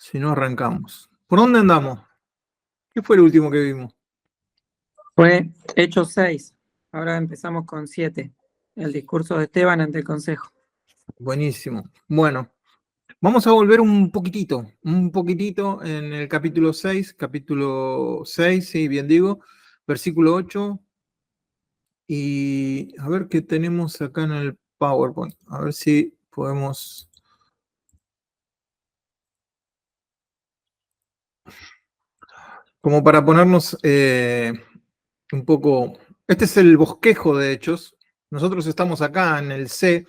Si no, arrancamos. ¿Por dónde andamos? ¿Qué fue el último que vimos? Fue Hechos 6. Ahora empezamos con 7. El discurso de Esteban ante el Consejo. Buenísimo. Bueno, vamos a volver un poquitito en el capítulo 6, sí, bien digo, versículo 8. Y a ver qué tenemos acá en el PowerPoint. A ver si podemos... Como para ponernos un poco... Este es el bosquejo de Hechos. Nosotros estamos acá en el C.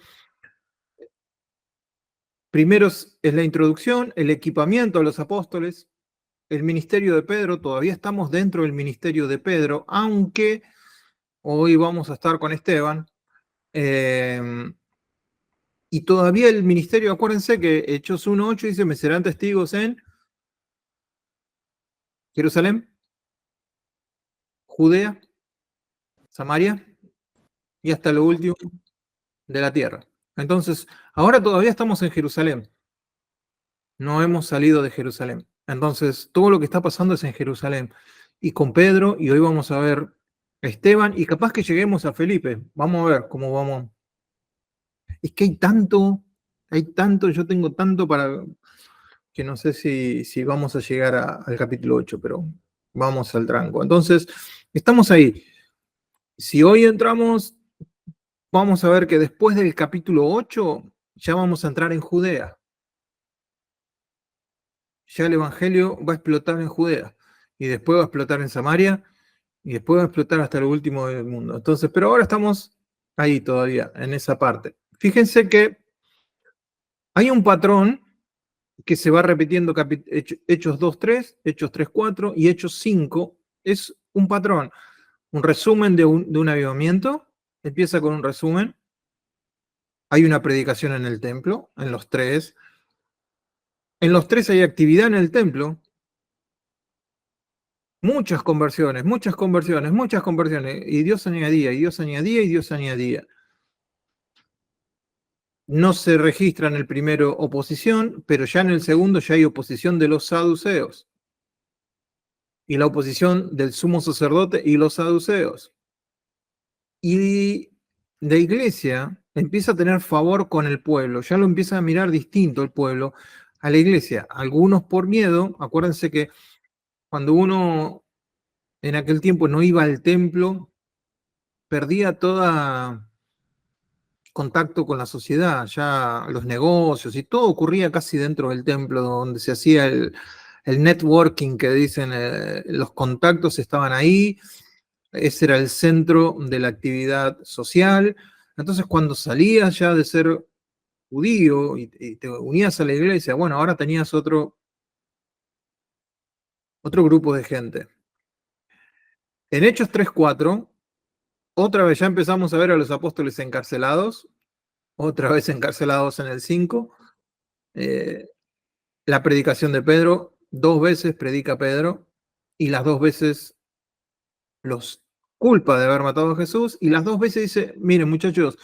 Primero es la introducción, el equipamiento a los apóstoles, el ministerio de Pedro. Todavía estamos dentro del ministerio de Pedro, aunque hoy vamos a estar con Esteban. Y todavía el ministerio, acuérdense que Hechos 1:8 dice, me serán testigos en Jerusalén, Judea, Samaria y hasta lo último de la tierra. Entonces, ahora todavía estamos en Jerusalén. No hemos salido de Jerusalén. Entonces, todo lo que está pasando es en Jerusalén. Y con Pedro, y hoy vamos a ver a Esteban, y capaz que lleguemos a Felipe. Vamos a ver cómo vamos. Es que hay tanto, yo tengo tanto para que no sé si vamos a llegar al capítulo 8, pero vamos al tranco. Entonces, estamos ahí. Si hoy entramos, vamos a ver que después del capítulo 8 ya vamos a entrar en Judea. Ya el Evangelio va a explotar en Judea, y después va a explotar en Samaria, y después va a explotar hasta lo último del mundo. Entonces, pero ahora estamos ahí todavía, en esa parte. Fíjense que hay un patrón que se va repitiendo Hechos 2:3, Hechos 3:4 y Hechos 5. Es un patrón, un resumen de un avivamiento. Empieza con un resumen. Hay una predicación en el templo, en los tres. En los tres hay actividad en el templo. Muchas conversiones, muchas conversiones, muchas conversiones. Y Dios añadía, y Dios añadía, y Dios añadía. No se registra en el primero oposición, pero ya en el segundo ya hay oposición de los saduceos. Y la oposición del sumo sacerdote y los saduceos. Y la iglesia empieza a tener favor con el pueblo, ya lo empieza a mirar distinto el pueblo a la iglesia. Algunos por miedo, acuérdense que cuando uno en aquel tiempo no iba al templo, perdía todo contacto con la sociedad, ya los negocios y todo ocurría casi dentro del templo, donde se hacía el networking que dicen, los contactos estaban ahí, ese era el centro de la actividad social. Entonces, cuando salías ya de ser judío y te unías a la iglesia, bueno, ahora tenías otro grupo de gente. En Hechos 3:4, otra vez ya empezamos a ver a los apóstoles encarcelados, otra vez encarcelados en el 5. La predicación de Pedro, 2 veces predica Pedro y las 2 veces los culpa de haber matado a Jesús, y las 2 veces dice, miren muchachos,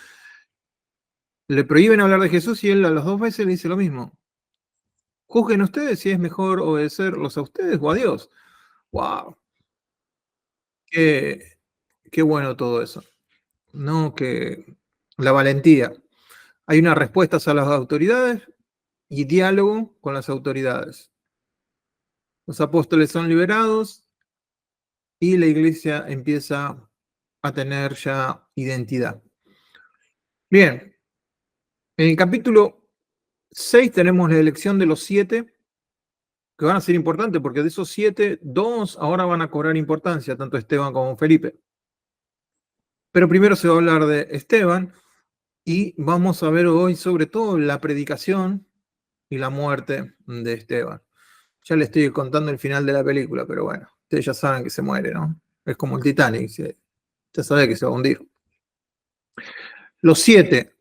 le prohíben hablar de Jesús y él a las 2 veces le dice lo mismo. Juzguen ustedes si es mejor obedecerlos a ustedes o a Dios. ¡Wow! Qué bueno todo eso. No, que la valentía. Hay unas respuestas a las autoridades y diálogo con las autoridades. Los apóstoles son liberados y la iglesia empieza a tener ya identidad. Bien, en el capítulo 6 tenemos la elección de los 7, que van a ser importantes, porque de esos 7, 2 ahora van a cobrar importancia, tanto Esteban como Felipe. Pero primero se va a hablar de Esteban, y vamos a ver hoy sobre todo la predicación y la muerte de Esteban. Ya le estoy contando el final de la película, pero bueno, ustedes ya saben que se muere, ¿no? Es como el Titanic, ya sabe que se va a hundir. Los 7,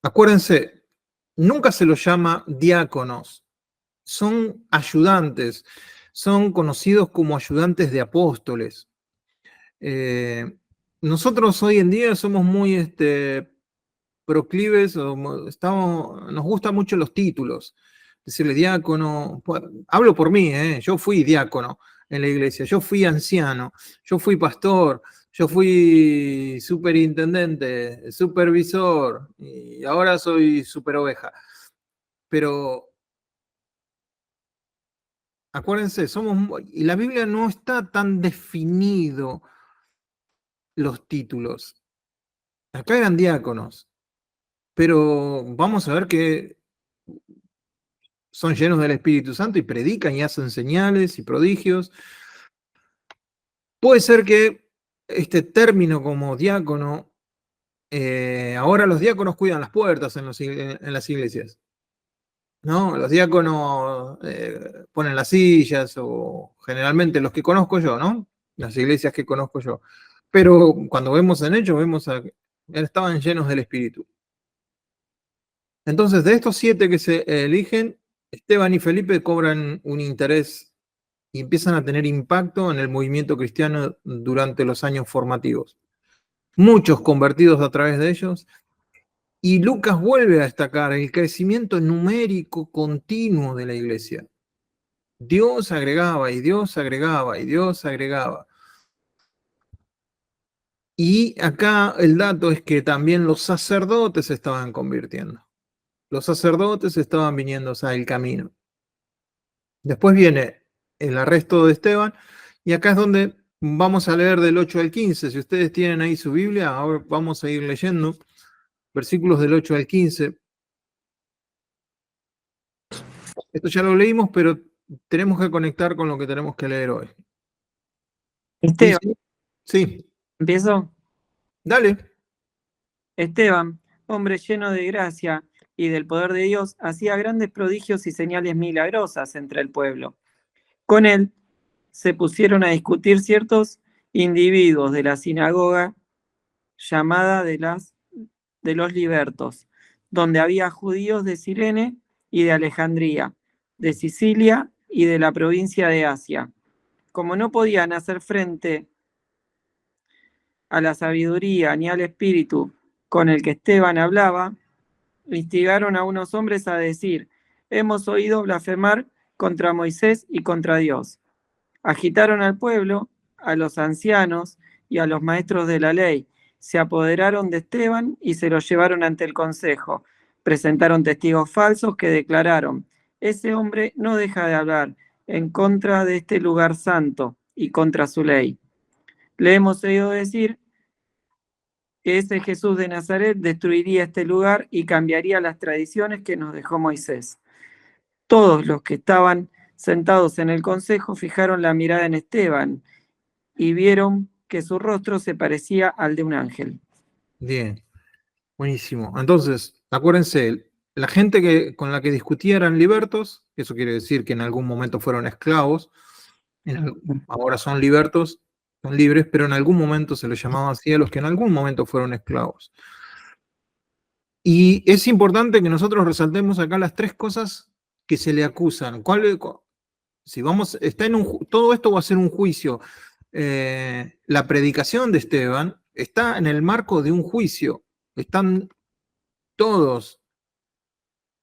acuérdense, nunca se los llama diáconos, son ayudantes, son conocidos como ayudantes de apóstoles. Nosotros hoy en día somos muy proclives, nos gustan mucho los títulos. decirle diácono. Hablo por mí, yo fui diácono en la iglesia, yo fui anciano, yo fui pastor, yo fui superintendente, supervisor y ahora soy super oveja. Pero acuérdense, y la Biblia no está tan definido los títulos. Acá eran diáconos, pero vamos a ver que son llenos del Espíritu Santo y predican y hacen señales y prodigios. Puede ser que este término como diácono, ahora los diáconos cuidan las puertas en las iglesias, ¿no? Los diáconos ponen las sillas, o generalmente los que conozco yo, ¿no? Las iglesias que conozco yo. Pero cuando vemos en ellos, vemos que estaban llenos del Espíritu. Entonces, de estos 7 que se eligen, Esteban y Felipe cobran un interés y empiezan a tener impacto en el movimiento cristiano durante los años formativos. Muchos convertidos a través de ellos. Y Lucas vuelve a destacar el crecimiento numérico continuo de la iglesia. Dios agregaba y Dios agregaba y Dios agregaba. Y acá el dato es que también los sacerdotes se estaban convirtiendo. Los sacerdotes estaban viniendo al camino. Después viene el arresto de Esteban, y acá es donde vamos a leer del 8 al 15. Si ustedes tienen ahí su Biblia, ahora vamos a ir leyendo versículos del 8 al 15. Esto ya lo leímos, pero tenemos que conectar con lo que tenemos que leer hoy. Esteban, Sí, ¿empiezo? dale. Esteban, hombre lleno de gracia y del poder de Dios, hacía grandes prodigios y señales milagrosas entre el pueblo. Con él se pusieron a discutir ciertos individuos de la sinagoga llamada de los libertos, donde había judíos de Cirene y de Alejandría, de Sicilia y de la provincia de Asia. Como no podían hacer frente a la sabiduría ni al espíritu con el que Esteban hablaba, instigaron a unos hombres a decir: hemos oído blasfemar contra Moisés y contra Dios. Agitaron al pueblo, a los ancianos y a los maestros de la ley. Se apoderaron de Esteban y se lo llevaron ante el consejo. Presentaron testigos falsos que declararon: ese hombre no deja de hablar en contra de este lugar santo y contra su ley. Le hemos oído decir que ese Jesús de Nazaret destruiría este lugar y cambiaría las tradiciones que nos dejó Moisés. Todos los que estaban sentados en el consejo fijaron la mirada en Esteban y vieron que su rostro se parecía al de un ángel. Bien, buenísimo. Entonces, acuérdense, la gente con la que discutía eran libertos, eso quiere decir que en algún momento fueron esclavos, ahora son libertos, son libres, pero en algún momento se les llamaba así a los que en algún momento fueron esclavos. Y es importante que nosotros resaltemos acá las 3 cosas que se le acusan. Si vamos, todo esto va a ser un juicio. La predicación de Esteban está en el marco de un juicio. Están todos,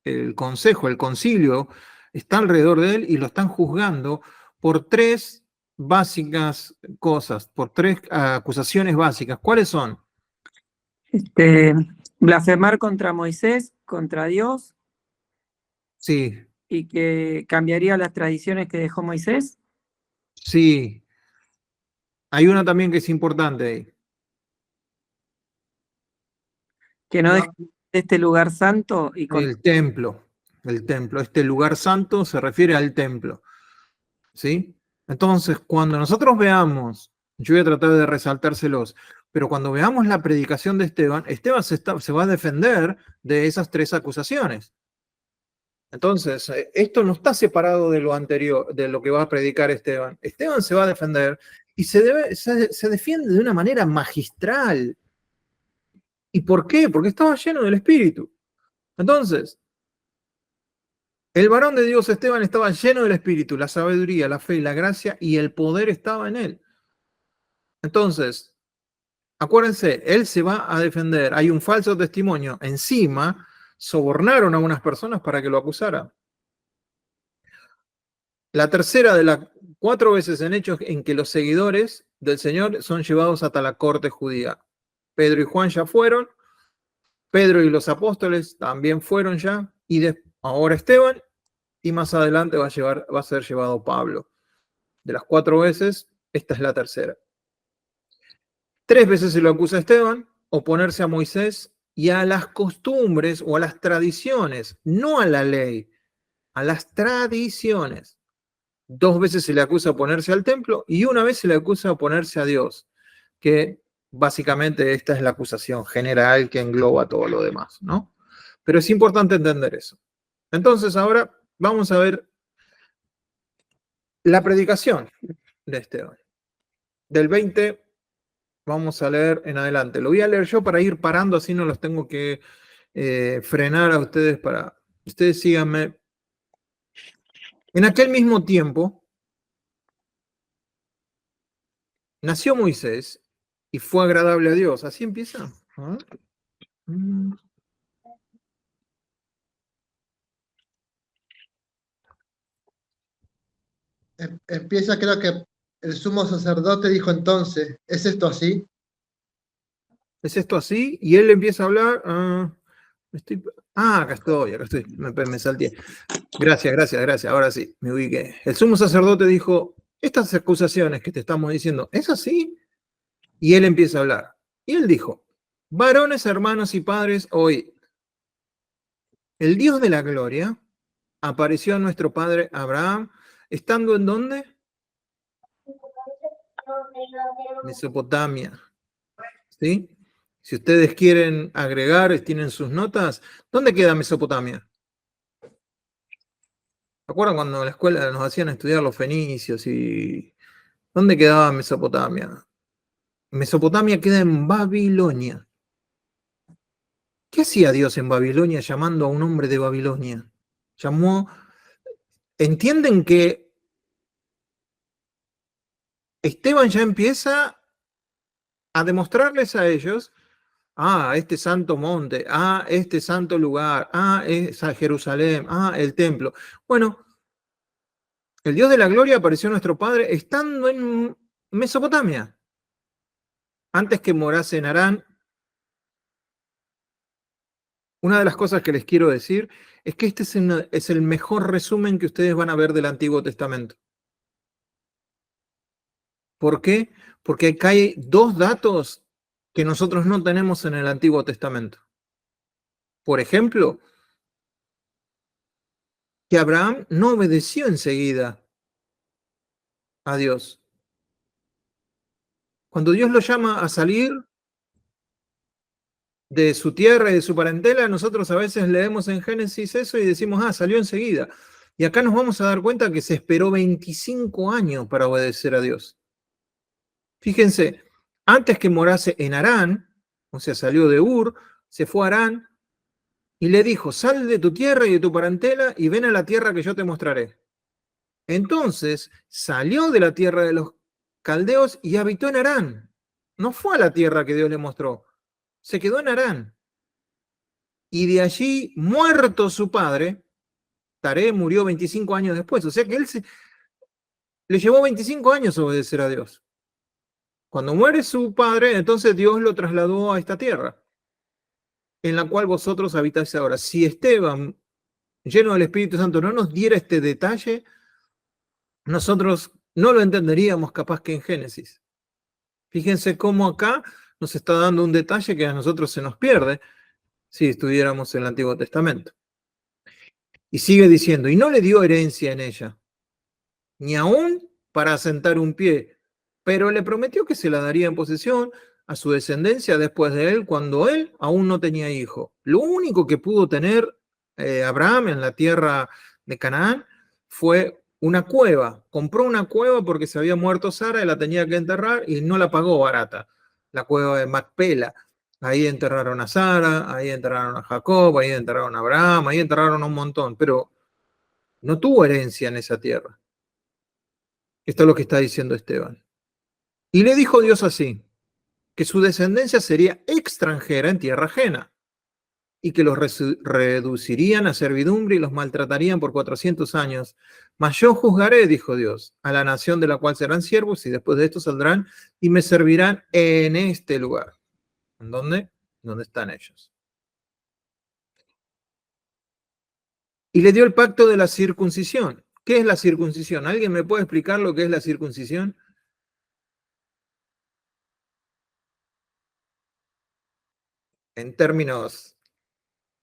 el consejo, el concilio, está alrededor de él y lo están juzgando por 3 básicas cosas, por 3 acusaciones básicas. ¿Cuáles son? Blasfemar contra Moisés, contra Dios, Sí, y que cambiaría las tradiciones que dejó Moisés. sí. Hay una también que es importante ahí. Que no deja este lugar santo y El templo. Este lugar santo se refiere al templo. ¿Sí? Entonces, cuando nosotros veamos, yo voy a tratar de resaltárselos, pero cuando veamos la predicación de Esteban, Esteban se va a defender de esas 3 acusaciones. Entonces, esto no está separado de lo anterior, de lo que va a predicar Esteban. Esteban se va a defender y se defiende de una manera magistral. ¿Y por qué? Porque estaba lleno del Espíritu. Entonces, el varón de Dios Esteban estaba lleno del Espíritu, la sabiduría, la fe y la gracia, y el poder estaba en él. Entonces, acuérdense, él se va a defender. Hay un falso testimonio. Encima, sobornaron a unas personas para que lo acusaran. La tercera de las 4 veces en Hechos en que los seguidores del Señor son llevados hasta la corte judía. Pedro y Juan ya fueron, Pedro y los apóstoles también fueron ya, y ahora Esteban, y más adelante va a ser llevado Pablo. De las 4 veces, esta es la tercera. 3 veces se lo acusa a Esteban, oponerse a Moisés y a las costumbres o a las tradiciones, no a la ley, a las tradiciones. 2 veces se le acusa a oponerse al templo y 1 vez se le acusa a oponerse a Dios, que básicamente esta es la acusación general que engloba todo lo demás, ¿no? Pero es importante entender eso. Entonces ahora vamos a ver la predicación de Esteban. Del 20 vamos a leer en adelante. Lo voy a leer yo para ir parando, así no los tengo que frenar a ustedes para... Ustedes síganme. En aquel mismo tiempo, nació Moisés y fue agradable a Dios. Así empieza. Empieza, creo que el sumo sacerdote dijo entonces, ¿es esto así? ¿Es esto así? Y él empieza a hablar. Acá estoy, me salté. Gracias, ahora sí, me ubiqué. El sumo sacerdote dijo, estas acusaciones que te estamos diciendo, ¿es así? Y él empieza a hablar. Y él dijo, varones, hermanos y padres, oíd. El Dios de la gloria apareció a nuestro padre Abraham, estando ¿en dónde? Mesopotamia. ¿Sí? Si ustedes quieren agregar, tienen sus notas, ¿dónde queda Mesopotamia? ¿Se acuerdan cuando en la escuela nos hacían estudiar los fenicios y dónde quedaba Mesopotamia? Mesopotamia queda en Babilonia. ¿Qué hacía Dios en Babilonia llamando a un hombre de Babilonia? ¿Entienden que Esteban ya empieza a demostrarles a ellos, este santo monte, este santo lugar, es a Jerusalén, el templo? Bueno, el Dios de la gloria apareció a nuestro Padre estando en Mesopotamia. Antes que morase en Harán. Una de las cosas que les quiero decir es que este es el mejor resumen que ustedes van a ver del Antiguo Testamento. ¿Por qué? Porque acá hay 2 datos que nosotros no tenemos en el Antiguo Testamento. Por ejemplo, que Abraham no obedeció enseguida a Dios. Cuando Dios lo llama a salir de su tierra y de su parentela, nosotros a veces leemos en Génesis eso y decimos, salió enseguida. Y acá nos vamos a dar cuenta que se esperó 25 años para obedecer a Dios. Fíjense, antes que morase en Harán, o sea, salió de Ur, se fue a Harán y le dijo, sal de tu tierra y de tu parentela y ven a la tierra que yo te mostraré. Entonces salió de la tierra de los caldeos y habitó en Harán. No fue a la tierra que Dios le mostró, se quedó en Harán. Y de allí, muerto su padre, Taré murió 25 años después. O sea que le llevó 25 años obedecer a Dios. Cuando muere su padre, entonces Dios lo trasladó a esta tierra, en la cual vosotros habitáis ahora. Si Esteban, lleno del Espíritu Santo, no nos diera este detalle, nosotros no lo entenderíamos capaz que en Génesis. Fíjense cómo acá nos está dando un detalle que a nosotros se nos pierde si estuviéramos en el Antiguo Testamento. Y sigue diciendo, y no le dio herencia en ella, ni aún para asentar un pie, pero le prometió que se la daría en posesión a su descendencia después de él, cuando él aún no tenía hijo. Lo único que pudo tener Abraham en la tierra de Canaán fue una cueva. Compró una cueva porque se había muerto Sara y la tenía que enterrar y no la pagó barata. La cueva de Macpela. Ahí enterraron a Sara, ahí enterraron a Jacob, ahí enterraron a Abraham, ahí enterraron a un montón, pero no tuvo herencia en esa tierra. Esto es lo que está diciendo Esteban. Y le dijo Dios así, que su descendencia sería extranjera en tierra ajena. y que los reducirían a servidumbre y los maltratarían por 400 años. Mas yo juzgaré, dijo Dios, a la nación de la cual serán siervos, y después de esto saldrán y me servirán en este lugar. ¿En dónde? ¿Dónde están ellos? Y le dio el pacto de la circuncisión. ¿Qué es la circuncisión? ¿Alguien me puede explicar lo que es la circuncisión? En términos,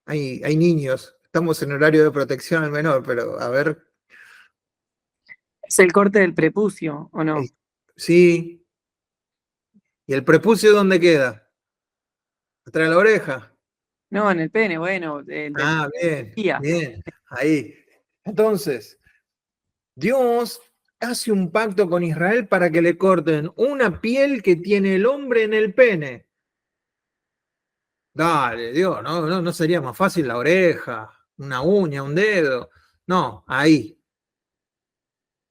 hay niños, estamos en horario de protección al menor, pero a ver, ¿Es el corte del prepucio o no? sí. ¿Y el prepucio dónde queda? ¿Atrás de la oreja? No, en el pene, bueno, el del Ah, bien, día. bien, ahí. Entonces, Dios hace un pacto con Israel para que le corten una piel que tiene el hombre en el pene. Dale, Dios, no sería más fácil la oreja, una uña, un dedo. No, ahí.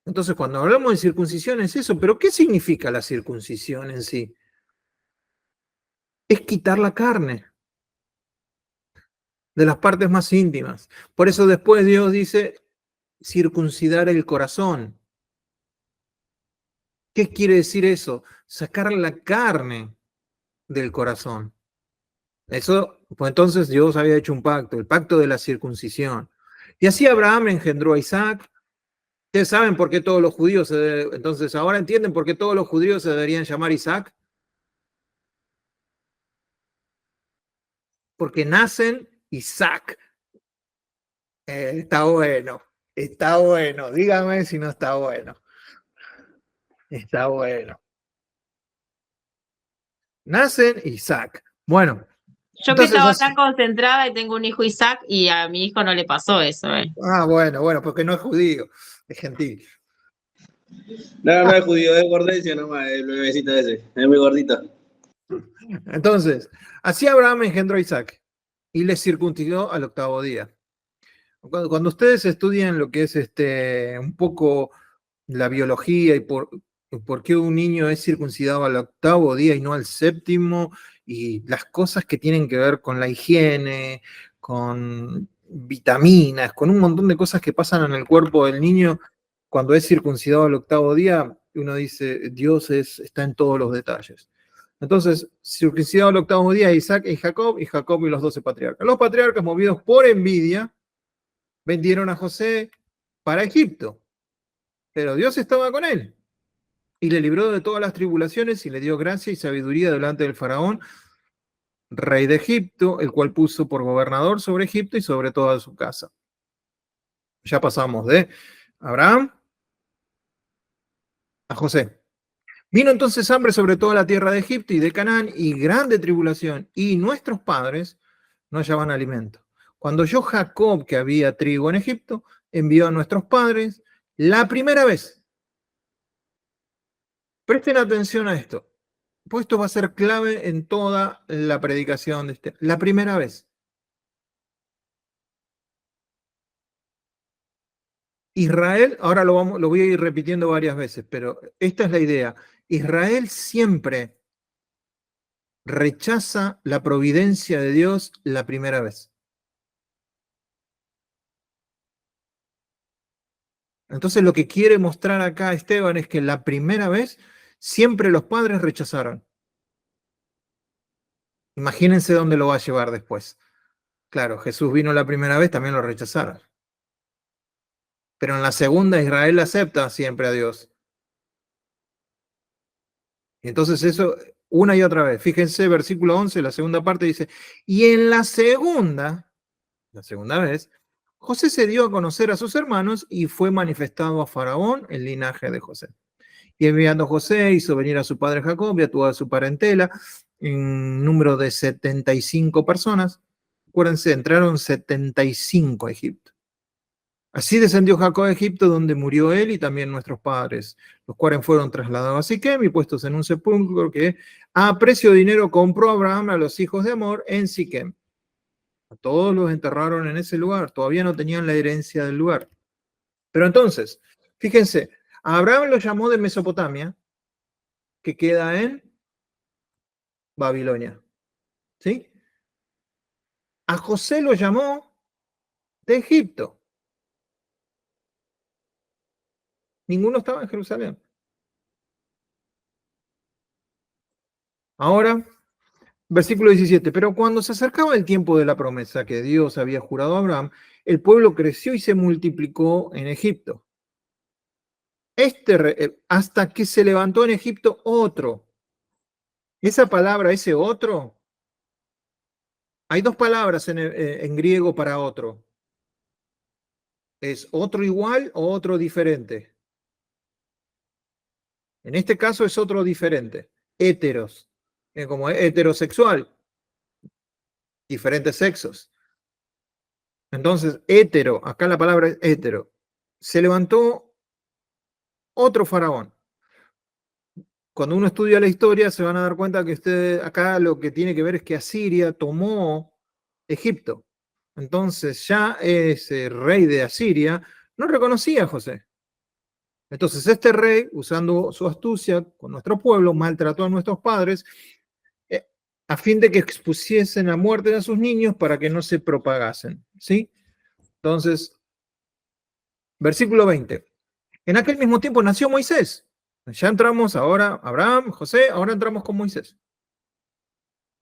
Entonces, cuando hablamos de circuncisión es eso, pero ¿qué significa la circuncisión en sí? Es quitar la carne de las partes más íntimas. Por eso después Dios dice circuncidar el corazón. ¿Qué quiere decir eso? Sacar la carne del corazón. Eso, pues entonces Dios había hecho un pacto, el pacto de la circuncisión. Y así Abraham engendró a Isaac. Ustedes saben por qué todos los judíos, entonces ahora entienden por qué todos los judíos se deberían llamar Isaac. Porque nacen Isaac. Está bueno. Dígame si no está bueno. Está bueno. Nacen Isaac. Bueno, Yo que entonces estaba tan concentrada y tengo un hijo Isaac y a mi hijo no le pasó eso, bueno, porque no es judío, es gentil. No es judío, es gordencio nomás, el bebecito ese, es muy gordito. Entonces, así Abraham engendró a Isaac y le circuncidó al 8º día. Cuando ustedes estudian lo que es un poco la biología y por qué un niño es circuncidado al 8º día y no al 7º, y las cosas que tienen que ver con la higiene, con vitaminas, con un montón de cosas que pasan en el cuerpo del niño cuando es circuncidado al 8º día, uno dice, Dios está en todos los detalles. Entonces, circuncidado al 8º día, Isaac y Jacob y los 12 patriarcas. Los patriarcas, movidos por envidia, vendieron a José para Egipto, pero Dios estaba con él y le libró de todas las tribulaciones y le dio gracia y sabiduría delante del faraón, rey de Egipto, el cual puso por gobernador sobre Egipto y sobre toda su casa. Ya pasamos de Abraham a José. Vino entonces hambre sobre toda la tierra de Egipto y de Canaán y grande tribulación, y nuestros padres no hallaban alimento. Cuando oyó Jacob que había trigo en Egipto, envió a nuestros padres la primera vez. Presten atención a esto, pues esto va a ser clave en toda la predicación de la primera vez. Israel, ahora lo voy a ir repitiendo varias veces, pero esta es la idea. Israel siempre rechaza la providencia de Dios la primera vez. Entonces lo que quiere mostrar acá Esteban es que la primera vez siempre los padres rechazaron. Imagínense dónde lo va a llevar después. Claro, Jesús vino la primera vez, también lo rechazaron. Pero en la segunda Israel acepta siempre a Dios. Y entonces eso, una y otra vez. Fíjense, versículo 11, la segunda parte dice, y en la segunda vez, José se dio a conocer a sus hermanos y fue manifestado a Faraón el linaje de José. Y enviando José, hizo venir a su padre Jacob y a toda su parentela, en número de 75 personas. Acuérdense, entraron 75 a Egipto. Así descendió Jacob a Egipto, donde murió él y también nuestros padres, los cuales fueron trasladados a Siquem y puestos en un sepulcro que a precio de dinero compró Abraham a los hijos de Amor en Siquem. A todos los enterraron en ese lugar, todavía no tenían la herencia del lugar. Pero entonces, fíjense, a Abraham lo llamó de Mesopotamia, que queda en Babilonia. ¿Sí? A José lo llamó de Egipto. Ninguno estaba en Jerusalén. Ahora, versículo 17. Pero cuando se acercaba el tiempo de la promesa que Dios había jurado a Abraham, el pueblo creció y se multiplicó en Egipto. Hasta que se levantó en Egipto otro. Esa palabra, ese otro, hay dos palabras en griego para otro. ¿Es otro igual o otro diferente? En este caso es otro diferente. Héteros, como heterosexual, diferentes sexos. Entonces, hétero, acá la palabra es hétero. Se levantó otro faraón. Cuando uno estudia la historia se van a dar cuenta que acá lo que tiene que ver es que Asiria tomó Egipto. Entonces ya ese rey de Asiria no reconocía a José. Entonces este rey, usando su astucia con nuestro pueblo, maltrató a nuestros padres a fin de que expusiesen a muerte a sus niños para que no se propagasen. ¿Sí? Entonces, versículo 20. En aquel mismo tiempo nació Moisés. Ya entramos ahora, Abraham, José, ahora entramos con Moisés.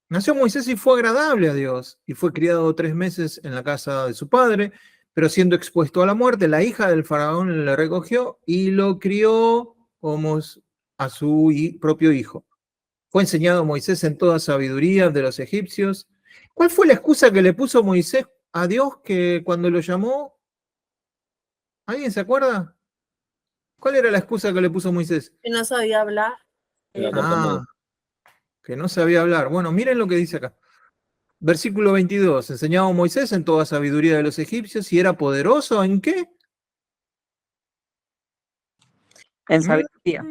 Nació Moisés y fue agradable a Dios, y fue criado 3 meses en la casa de su padre, pero siendo expuesto a la muerte, la hija del faraón le recogió y lo crió como a su propio hijo. Fue enseñado a Moisés en toda sabiduría de los egipcios. ¿Cuál fue la excusa que le puso Moisés a Dios que cuando lo llamó? ¿Alguien se acuerda? ¿Cuál era la excusa que le puso Moisés? Que no sabía hablar. Ah, que no sabía hablar. Bueno, miren lo que dice acá. Versículo 22. Enseñaba a Moisés en toda sabiduría de los egipcios y era poderoso ¿en qué? En sabiduría.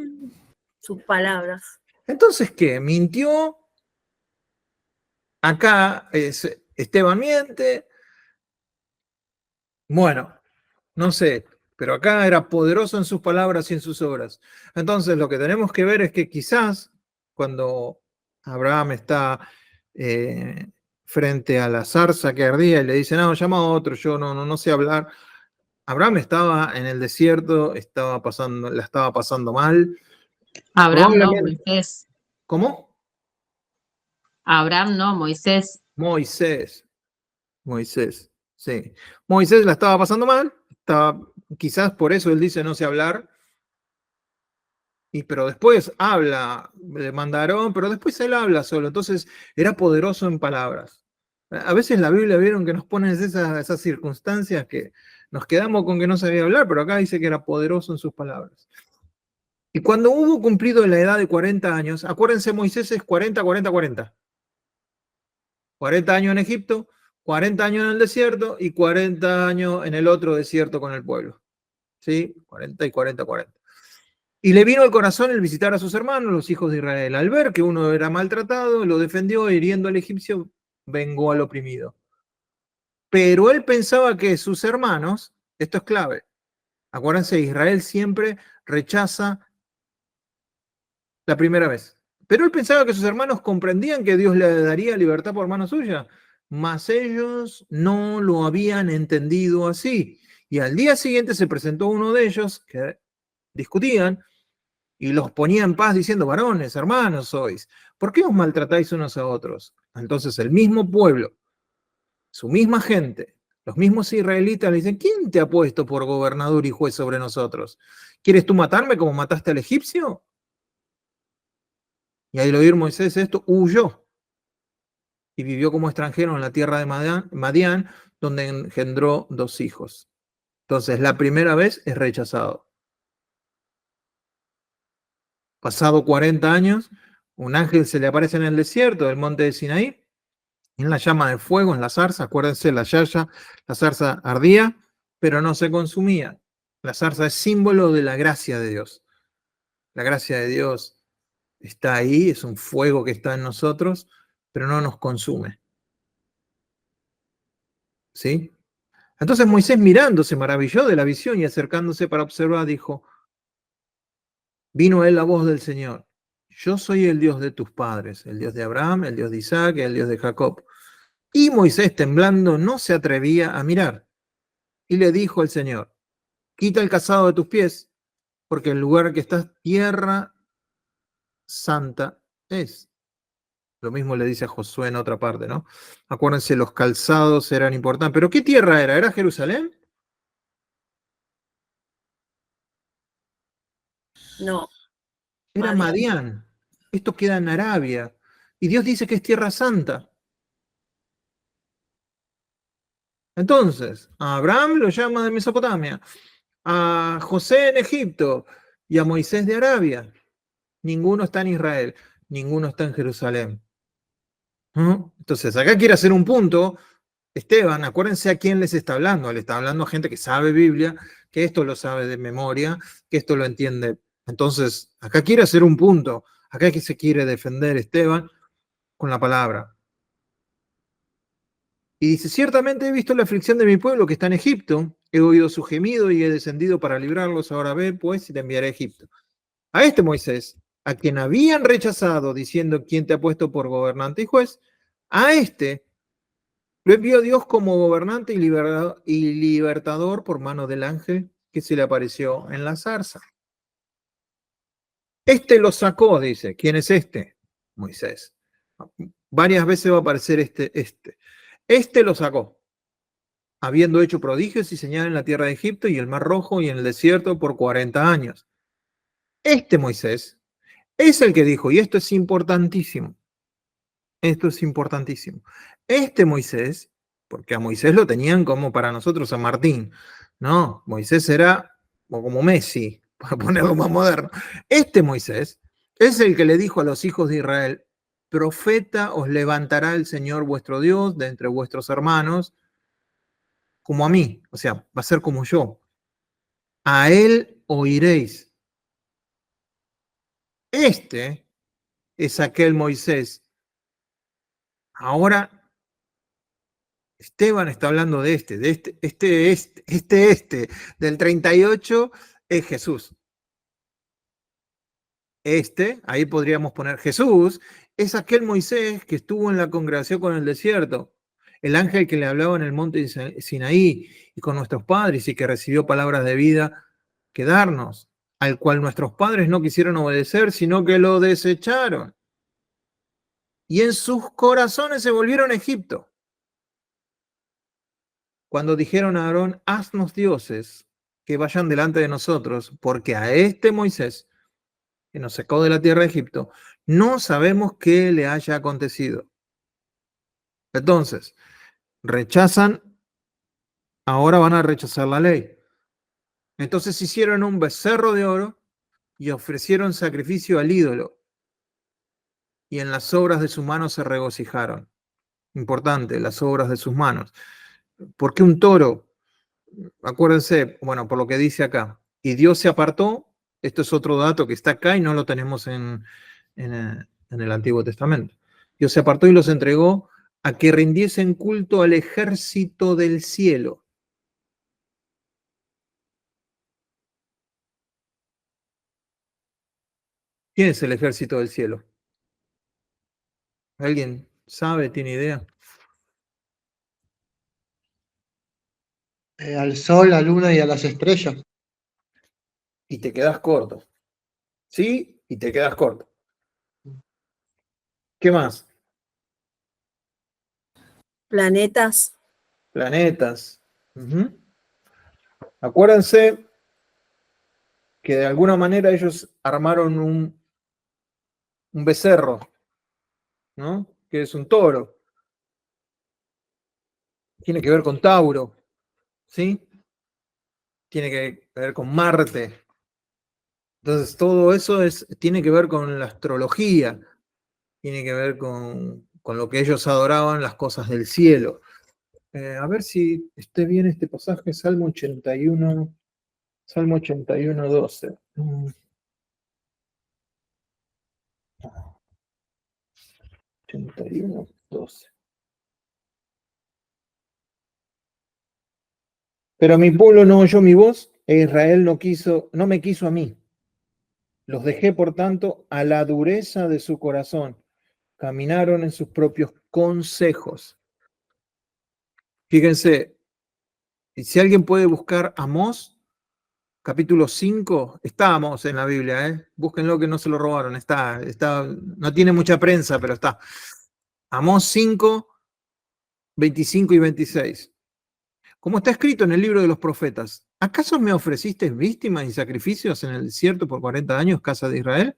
Sus palabras. Entonces, ¿qué? ¿Mintió? Acá Esteban miente. Bueno, no sé, pero acá era poderoso en sus palabras y en sus obras. Entonces, lo que tenemos que ver es que quizás cuando Abraham está frente a la zarza que ardía y le dice, no, llama a otro, yo no sé hablar. Abraham estaba en el desierto, la estaba pasando mal. Abraham no, Probablemente. Moisés. ¿Cómo? Abraham no, Moisés. Moisés, sí. Moisés la estaba pasando mal, quizás por eso él dice no sé hablar, pero después habla, le mandaron, pero después él habla solo, entonces era poderoso en palabras. A veces la Biblia vieron que nos ponen esas circunstancias que nos quedamos con que no sabía hablar, pero acá dice que era poderoso en sus palabras. Y cuando hubo cumplido la edad de 40 años, acuérdense, Moisés es 40, 40, 40. 40 años en Egipto, 40 años en el desierto y 40 años en el otro desierto con el pueblo. ¿Sí? 40 y 40, 40. Y le vino al corazón el visitar a sus hermanos, los hijos de Israel. Al ver que uno era maltratado, lo defendió, hiriendo al egipcio, vengó al oprimido. Pero él pensaba que sus hermanos, esto es clave, acuérdense, Israel siempre rechaza la primera vez. Pero él pensaba que sus hermanos comprendían que Dios le daría libertad por mano suya, mas ellos no lo habían entendido así. Y al día siguiente se presentó uno de ellos que discutían y los ponía en paz diciendo, varones, hermanos sois, ¿por qué os maltratáis unos a otros? Entonces el mismo pueblo, su misma gente, los mismos israelitas le dicen, ¿quién te ha puesto por gobernador y juez sobre nosotros? ¿Quieres tú matarme como mataste al egipcio? Y al oír Moisés esto, huyó y vivió como extranjero en la tierra de Madián, donde engendró 2 hijos. Entonces, la primera vez es rechazado. Pasado 40 años, un ángel se le aparece en el desierto del monte de Sinaí, en la llama de fuego, en la zarza, acuérdense, la zarza ardía, pero no se consumía. La zarza es símbolo de la gracia de Dios. La gracia de Dios está ahí, es un fuego que está en nosotros, pero no nos consume. ¿Sí? Entonces Moisés mirando se maravilló de la visión y acercándose para observar dijo, vino a él la voz del Señor, yo soy el Dios de tus padres, el Dios de Abraham, el Dios de Isaac, el Dios de Jacob. Y Moisés, temblando, no se atrevía a mirar. Y le dijo el Señor, quita el calzado de tus pies, porque el lugar que estás, tierra santa es. Lo mismo le dice a Josué en otra parte, ¿no? Acuérdense, los calzados eran importantes. ¿Pero qué tierra era? ¿Era Jerusalén? No, Era Madián. Esto queda en Arabia. Y Dios dice que es tierra santa. Entonces, a Abraham lo llama de Mesopotamia, a José en Egipto y a Moisés de Arabia. Ninguno está en Israel, ninguno está en Jerusalén. ¿No? Entonces, acá quiere hacer un punto. Esteban, acuérdense a quién les está hablando. Le está hablando a gente que sabe Biblia, que esto lo sabe de memoria, que esto lo entiende. Entonces, acá quiere hacer un punto. Acá es que se quiere defender Esteban con la palabra. Y dice, ciertamente he visto la aflicción de mi pueblo que está en Egipto, he oído su gemido y he descendido para librarlos, ahora ve pues y te enviaré a Egipto. A este Moisés, a quien habían rechazado diciendo quién te ha puesto por gobernante y juez, a este lo envió Dios como gobernante y libertador por mano del ángel que se le apareció en la zarza. Este lo sacó, dice. ¿Quién es este? Moisés. Varias veces va a aparecer este. Este lo sacó, habiendo hecho prodigios y señales en la tierra de Egipto y el Mar Rojo y en el desierto por 40 años. Este Moisés es el que dijo, y esto es importantísimo, este Moisés, porque a Moisés lo tenían como para nosotros San Martín, no, Moisés era como Messi, para ponerlo más moderno. Este Moisés es el que le dijo a los hijos de Israel, profeta os levantará el Señor vuestro Dios de entre vuestros hermanos, como a mí, o sea, va a ser como yo. A él oiréis. Este es aquel Moisés. Ahora, Esteban está hablando de del 38 es Jesús. Ahí podríamos poner Jesús, es aquel Moisés que estuvo en la congregación con el desierto, el ángel que le hablaba en el monte de Sinaí y con nuestros padres y que recibió palabras de vida que darnos, al cual nuestros padres no quisieron obedecer, sino que lo desecharon. Y en sus corazones se volvieron a Egipto. Cuando dijeron a Aarón, haznos dioses que vayan delante de nosotros, porque a este Moisés, que nos sacó de la tierra de Egipto, no sabemos qué le haya acontecido. Entonces, rechazan, ahora van a rechazar la ley. Entonces hicieron un becerro de oro y ofrecieron sacrificio al ídolo. Y en las obras de sus manos se regocijaron. Importante, las obras de sus manos. ¿Por qué un toro? Acuérdense, bueno, por lo que dice acá. Y Dios se apartó. Esto es otro dato que está acá y no lo tenemos en el Antiguo Testamento. Dios se apartó y los entregó a que rindiesen culto al ejército del cielo. ¿Quién es el ejército del cielo? ¿Alguien sabe, tiene idea? Al sol, a la luna y a las estrellas. Y te quedas corto. ¿Sí? Y te quedas corto. ¿Qué más? planetas. Planetas. Ujú. Acuérdense que de alguna manera ellos armaron un becerro, ¿no? Que es un toro. Tiene que ver con Tauro, ¿sí? Tiene que ver con Marte. Entonces, todo eso tiene que ver con la astrología, tiene que ver con lo que ellos adoraban, las cosas del cielo. A ver si esté bien este pasaje, Salmo 81, 12. 81, 12. Pero mi pueblo no oyó mi voz, e Israel no me quiso a mí. Los dejé, por tanto, a la dureza de su corazón. Caminaron en sus propios consejos. Fíjense, si alguien puede buscar Amós, capítulo 5, está Amós en la Biblia, ¿eh? Búsquenlo que no se lo robaron, está, no tiene mucha prensa, pero está. Amós 5, 25 y 26. Como está escrito en el libro de los profetas, ¿acaso me ofrecisteis víctimas y sacrificios en el desierto por 40 años, casa de Israel?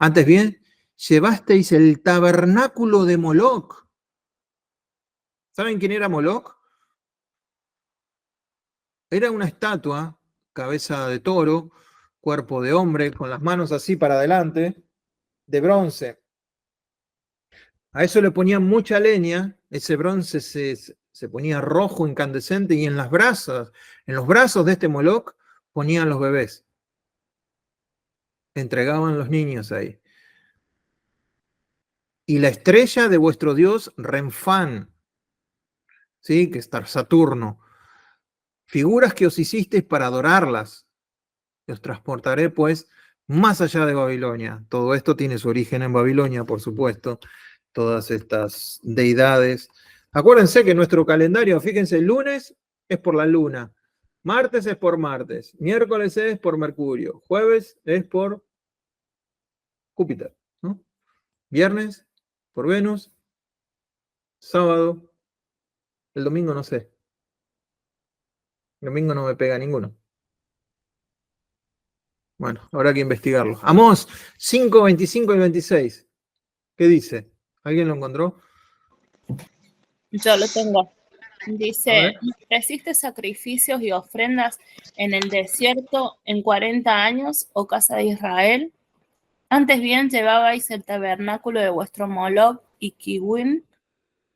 Antes bien, llevasteis el tabernáculo de Moloc. ¿Saben quién era Moloc? Era una estatua, cabeza de toro, cuerpo de hombre, con las manos así para adelante, de bronce. A eso le ponían mucha leña, ese bronce se ponía rojo, incandescente, y en los brazos de este Moloc ponían los bebés. Entregaban los niños ahí. Y la estrella de vuestro dios, Renfán, ¿sí? Que está Saturno. Figuras que os hicisteis para adorarlas. Os transportaré, pues, más allá de Babilonia. Todo esto tiene su origen en Babilonia, por supuesto. Todas estas deidades. Acuérdense que nuestro calendario, fíjense, el lunes es por la luna, martes es por Martes, miércoles es por Mercurio, jueves es por Júpiter, ¿no? Viernes por Venus, sábado, el domingo no sé. El domingo no me pega ninguno. Bueno, habrá que investigarlo. Amós 5, 25 y 26. ¿Qué dice? ¿Alguien lo encontró? Yo lo tengo. A Dice, ver. ¿ofreciste sacrificios y ofrendas en el desierto en 40 años, oh casa de Israel? Antes bien llevabais el tabernáculo de vuestro Moloc y Kiwin,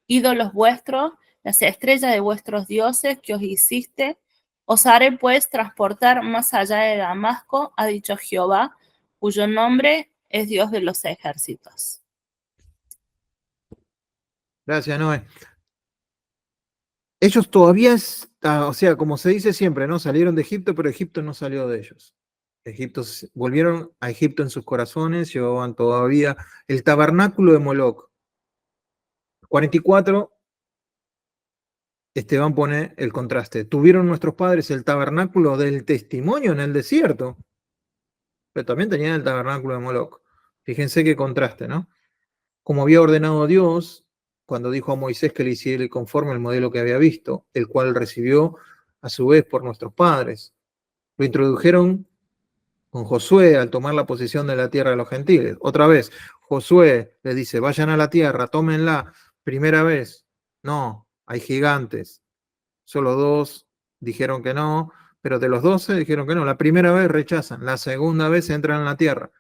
ídolos vuestros, las estrellas de vuestros dioses que os hiciste. Os haré pues transportar más allá de Damasco, ha dicho Jehová, cuyo nombre es Dios de los ejércitos. Gracias, Noé. Ellos todavía, o sea, como se dice siempre, ¿no? Salieron de Egipto, pero Egipto no salió de ellos. Volvieron a Egipto en sus corazones, llevaban todavía el tabernáculo de Moloc. 44, Esteban pone el contraste. Tuvieron nuestros padres el tabernáculo del testimonio en el desierto, pero también tenían el tabernáculo de Moloc. Fíjense qué contraste, ¿no? Como había ordenado Dios, cuando dijo a Moisés que le hiciera conforme al modelo que había visto, el cual recibió a su vez por nuestros padres. Lo introdujeron con Josué al tomar la posesión de la tierra de los gentiles. Otra vez, Josué les dice, vayan a la tierra, tómenla. Primera vez, no, hay gigantes. Solo 2 dijeron que no, pero de los 12 dijeron que no. La primera vez rechazan, la segunda vez entran en la tierra.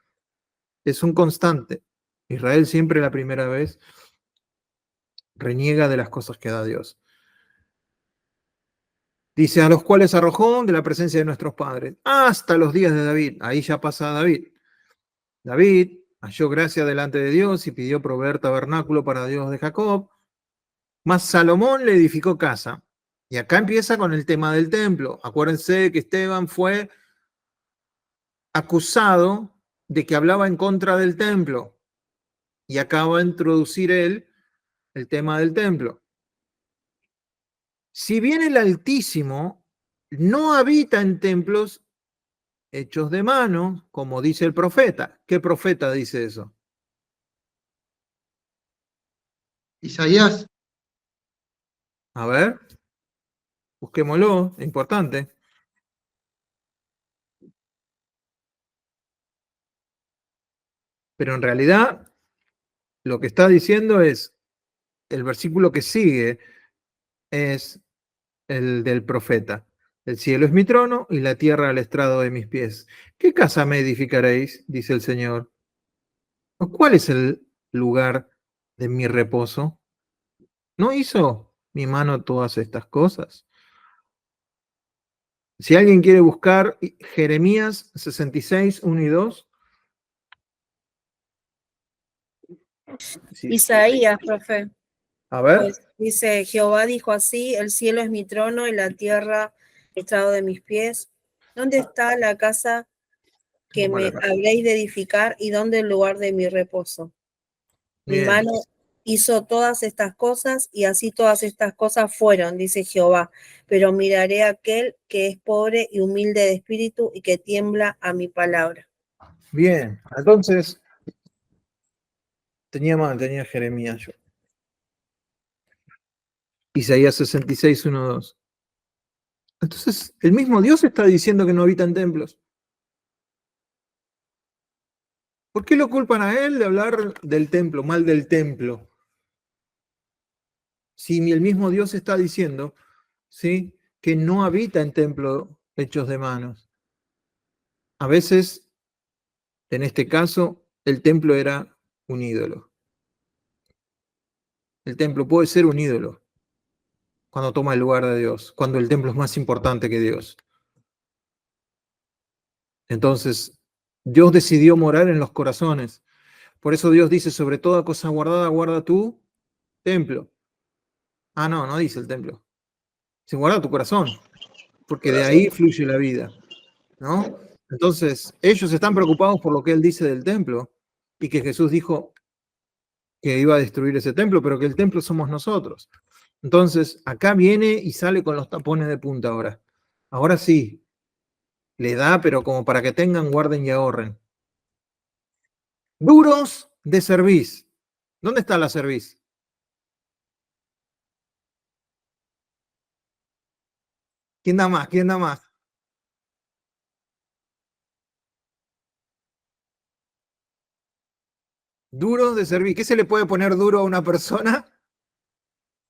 Es un constante. Israel siempre la primera vez reniega de las cosas que da Dios. Dice, a los cuales arrojó de la presencia de nuestros padres, hasta los días de David. Ahí ya pasa David. David halló gracia delante de Dios y pidió proveer tabernáculo para Dios de Jacob. Mas Salomón le edificó casa. Y acá empieza con el tema del templo. Acuérdense que Esteban fue acusado de que hablaba en contra del templo. Y acaba de introducir él el tema del templo. Si bien el Altísimo no habita en templos hechos de mano, como dice el profeta. ¿Qué profeta dice eso? Isaías, A ver, busquémoslo, es importante. Pero en realidad, lo que está diciendo es, el versículo que sigue es el del profeta. El cielo es mi trono y la tierra el estrado de mis pies. ¿Qué casa me edificaréis? Dice el Señor. ¿Cuál es el lugar de mi reposo? ¿No hizo mi mano todas estas cosas? Si alguien quiere buscar Jeremías 66, 1 y 2. Sí. Isaías, profe. A ver. Pues dice, Jehová dijo así, el cielo es mi trono y la tierra estrado de mis pies. ¿Dónde está la casa que me habréis de edificar y dónde el lugar de mi reposo? Mi Bien. mano hizo todas estas cosas y así todas estas cosas fueron, dice Jehová. Pero miraré a aquel que es pobre y humilde de espíritu y que tiembla a mi palabra. Bien, entonces tenía Jeremías yo. Isaías 66, 1, 2. Entonces, el mismo Dios está diciendo que no habita en templos. ¿Por qué lo culpan a él de hablar del templo, mal del templo? Si el mismo Dios está diciendo, ¿sí?, que no habita en templos hechos de manos. A veces, en este caso, el templo era un ídolo. El templo puede ser un ídolo cuando toma el lugar de Dios, cuando el templo es más importante que Dios. Entonces, Dios decidió morar en los corazones. Por eso Dios dice, sobre toda cosa guardada, guarda tu templo. Ah, no, no dice el templo. Se guarda tu corazón, porque de ahí fluye la vida, ¿no? Entonces, ellos están preocupados por lo que él dice del templo y que Jesús dijo que iba a destruir ese templo, pero que el templo somos nosotros. Entonces, acá viene y sale con los tapones de punta ahora. Ahora sí, le da, pero como para que tengan, guarden y ahorren. Duros de cerviz. ¿Dónde está la cerviz? ¿Quién da más? ¿Quién da más? Duros de cerviz. ¿Qué se le puede poner duro a una persona?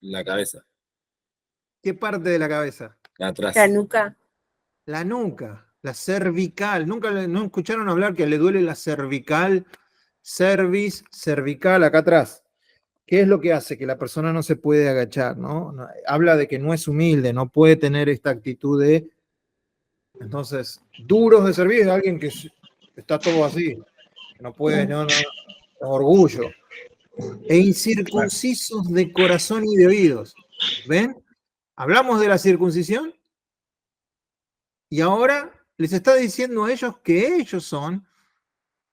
La cabeza, ¿Qué parte de la cabeza? la atrás. La nuca. La nuca, la cervical. ¿Nunca no escucharon hablar que le duele la cervical? Cerviz, cervical, acá atrás. ¿Qué es lo que hace? Que la persona no se puede agachar, ¿no? Habla de que no es humilde, no puede tener esta actitud de... Entonces, duros de cerviz es alguien que está todo así, que no puede, no, orgullo. E incircuncisos de corazón y de oídos. ¿Ven? Hablamos de la circuncisión y ahora les está diciendo a ellos que ellos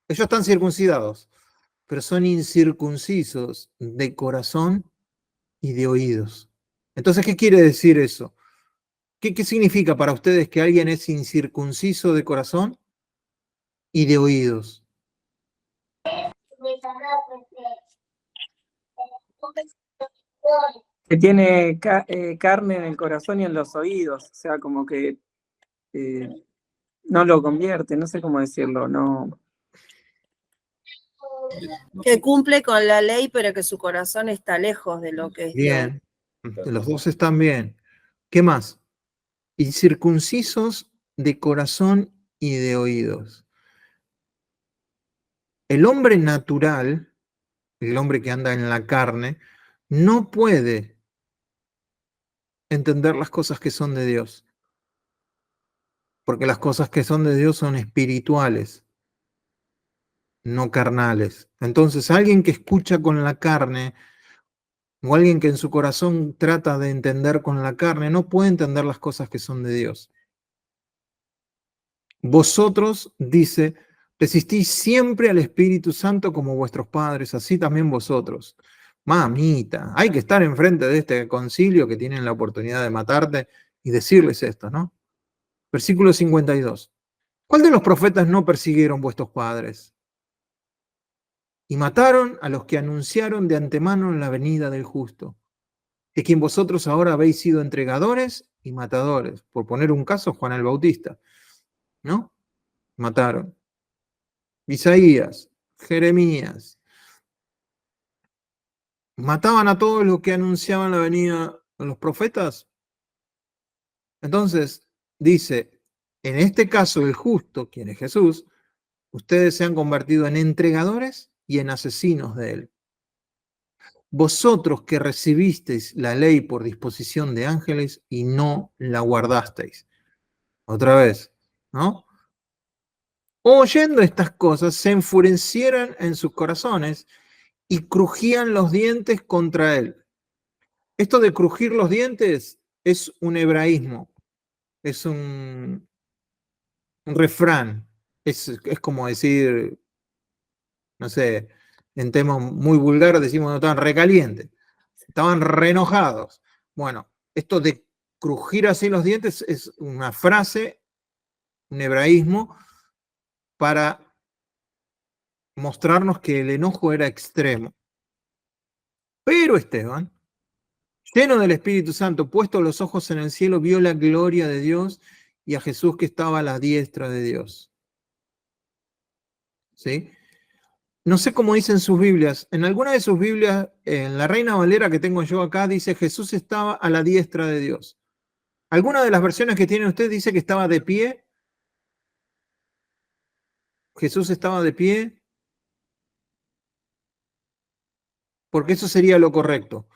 están circuncidados, pero son incircuncisos de corazón y de oídos. Entonces, ¿qué quiere decir eso? ¿Qué significa para ustedes que alguien es incircunciso de corazón y de oídos? Que tiene carne en el corazón y en los oídos, o sea, como que no lo convierte, no sé cómo decirlo, no. Que cumple con la ley, pero que su corazón está lejos de lo que es Dios. Bien, los dos están bien. ¿Qué más? Incircuncisos de corazón y de oídos. El hombre natural, el hombre que anda en la carne, no puede entender las cosas que son de Dios, porque las cosas que son de Dios son espirituales, no carnales. Entonces, alguien que escucha con la carne o alguien que en su corazón trata de entender con la carne, no puede entender las cosas que son de Dios. Vosotros, dice, resistís siempre al Espíritu Santo como vuestros padres, así también vosotros. Mamita, hay que estar enfrente de este concilio que tienen la oportunidad de matarte y decirles esto, ¿no? Versículo 52. ¿Cuál de los profetas no persiguieron vuestros padres? Y mataron a los que anunciaron de antemano la venida del justo, de quien vosotros ahora habéis sido entregadores y matadores. Por poner un caso, Juan el Bautista, ¿no? Mataron. Isaías, Jeremías, mataban a todos los que anunciaban la venida de los profetas. Entonces, dice, en este caso el justo, quien es Jesús, ustedes se han convertido en entregadores y en asesinos de él. Vosotros que recibisteis la ley por disposición de ángeles y no la guardasteis. Otra vez, ¿no? Oyendo estas cosas, se enfurecieran en sus corazones y crujían los dientes contra él. Esto de crujir los dientes es un hebraísmo, es un refrán, es como decir, no sé, en temas muy vulgares decimos no estaban recalientes, estaban re enojados. Bueno, esto de crujir así los dientes es una frase, un hebraísmo, para mostrarnos que el enojo era extremo. Pero Esteban, lleno del Espíritu Santo, puesto los ojos en el cielo, vio la gloria de Dios y a Jesús que estaba a la diestra de Dios. ¿Sí? No sé cómo dicen sus Biblias. En alguna de sus Biblias, en la Reina Valera que tengo yo acá, dice Jesús estaba a la diestra de Dios. ¿Alguna de las versiones que tiene usted dice que estaba de pie? Jesús estaba de pie, porque eso sería lo correcto.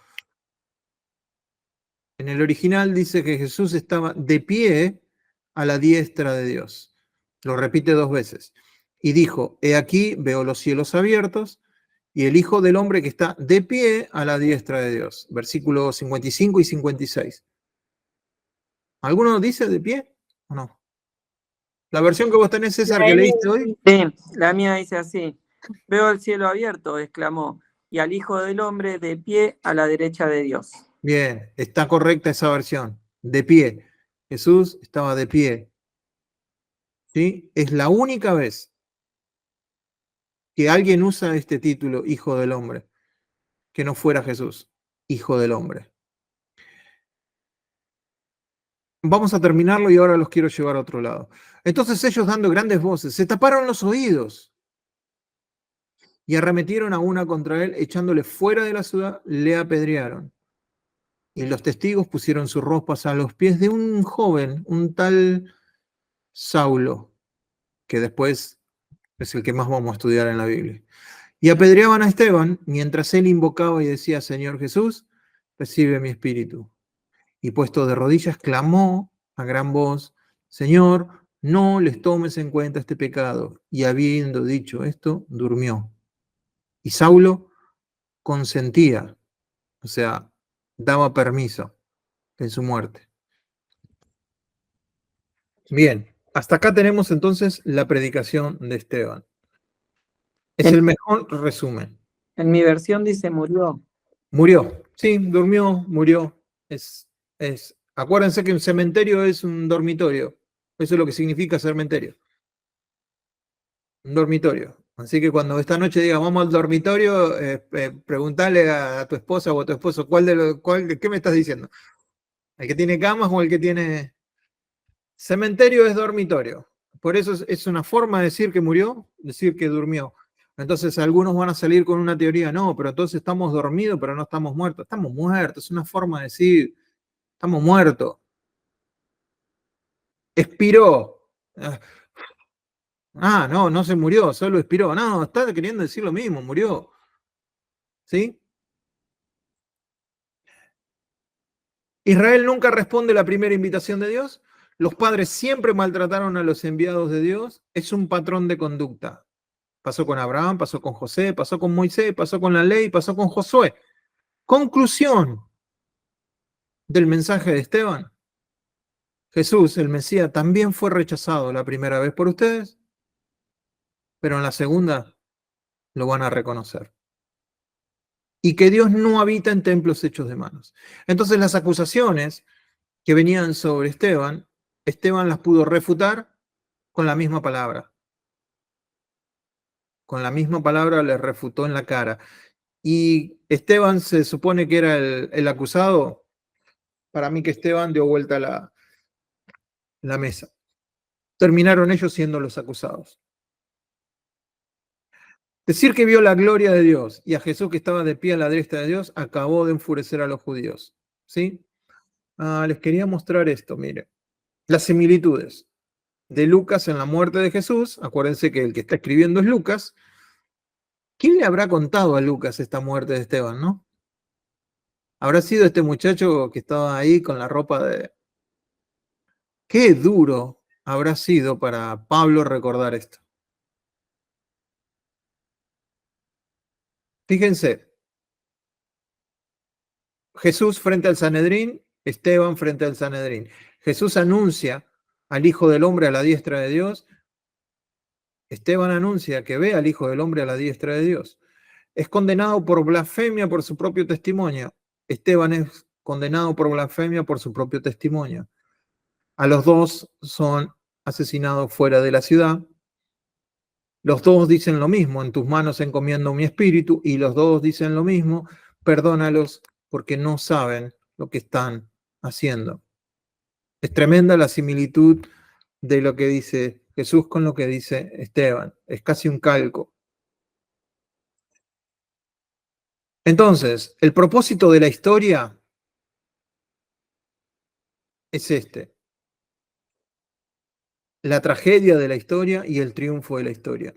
En el original dice que Jesús estaba de pie a la diestra de Dios. Lo repite 2 veces. Y dijo, he aquí, veo los cielos abiertos y el Hijo del Hombre que está de pie a la diestra de Dios. Versículos 55 y 56. ¿Alguno dice de pie o no? La versión que vos tenés, César, que leíste hoy. Sí, la mía dice así. Veo el cielo abierto, exclamó, y al Hijo del Hombre de pie a la derecha de Dios. Bien, está correcta esa versión. De pie. Jesús estaba de pie. ¿Sí? Es la única vez que alguien usa este título, Hijo del Hombre, que no fuera Jesús, Hijo del Hombre. Vamos a terminarlo y ahora los quiero llevar a otro lado. Entonces ellos, dando grandes voces, se taparon los oídos y arremetieron a una contra él, echándole fuera de la ciudad, le apedrearon. Y los testigos pusieron sus ropas a los pies de un joven, un tal Saulo, que después es el que más vamos a estudiar en la Biblia. Y apedreaban a Esteban mientras él invocaba y decía, Señor Jesús, recibe mi espíritu. Y puesto de rodillas, clamó a gran voz, Señor, no les tomes en cuenta este pecado. Y habiendo dicho esto, durmió. Y Saulo consentía, o sea, daba permiso en su muerte. Bien, hasta acá tenemos entonces la predicación de Esteban. Es el mejor resumen. En mi versión dice murió. Murió, sí, durmió, murió. Acuérdense que un cementerio es un dormitorio. Eso es lo que significa cementerio. Un dormitorio. Así que cuando esta noche digas vamos al dormitorio, preguntale a tu esposa o a tu esposo ¿qué me estás diciendo? ¿El que tiene camas o el que tiene...? Cementerio es dormitorio. Por eso es una forma de decir que murió, decir que durmió. Entonces algunos van a salir con una teoría, no, pero entonces estamos dormidos, pero no estamos muertos. Estamos muertos, es una forma de decir, estamos muertos. Expiró. No se murió, solo expiró. No, está queriendo decir lo mismo, murió. ¿Sí? Israel nunca responde la primera invitación de Dios. Los padres siempre maltrataron a los enviados de Dios. Es un patrón de conducta. Pasó con Abraham, pasó con José, pasó con Moisés, pasó con la ley, pasó con Josué. Conclusión del mensaje de Esteban. Jesús, el Mesías, también fue rechazado la primera vez por ustedes, pero en la segunda lo van a reconocer. Y que Dios no habita en templos hechos de manos. Entonces las acusaciones que venían sobre Esteban, Esteban las pudo refutar con la misma palabra. Con la misma palabra les refutó en la cara. Y Esteban se supone que era el acusado. Para mí que Esteban dio vuelta la mesa. Terminaron ellos siendo los acusados. Decir que vio la gloria de Dios y a Jesús que estaba de pie a la derecha de Dios acabó de enfurecer a los judíos. ¿Sí? Les quería mostrar esto, mire. Las similitudes de Lucas en la muerte de Jesús. Acuérdense que el que está escribiendo es Lucas. ¿Quién le habrá contado a Lucas esta muerte de Esteban, no? Habrá sido este muchacho que estaba ahí con la ropa de... Qué duro habrá sido para Pablo recordar esto. Fíjense, Jesús frente al Sanedrín, Esteban frente al Sanedrín. Jesús anuncia al Hijo del Hombre a la diestra de Dios. Esteban anuncia que ve al Hijo del Hombre a la diestra de Dios. es condenado por blasfemia por su propio testimonio. Esteban es condenado por blasfemia por su propio testimonio. A los dos son asesinados fuera de la ciudad. Los dos dicen lo mismo, en tus manos encomiendo mi espíritu, y los dos dicen lo mismo, perdónalos porque no saben lo que están haciendo. Es tremenda la similitud de lo que dice Jesús con lo que dice Esteban. Es casi un calco. Entonces, el propósito de la historia es este. La tragedia de la historia y el triunfo de la historia.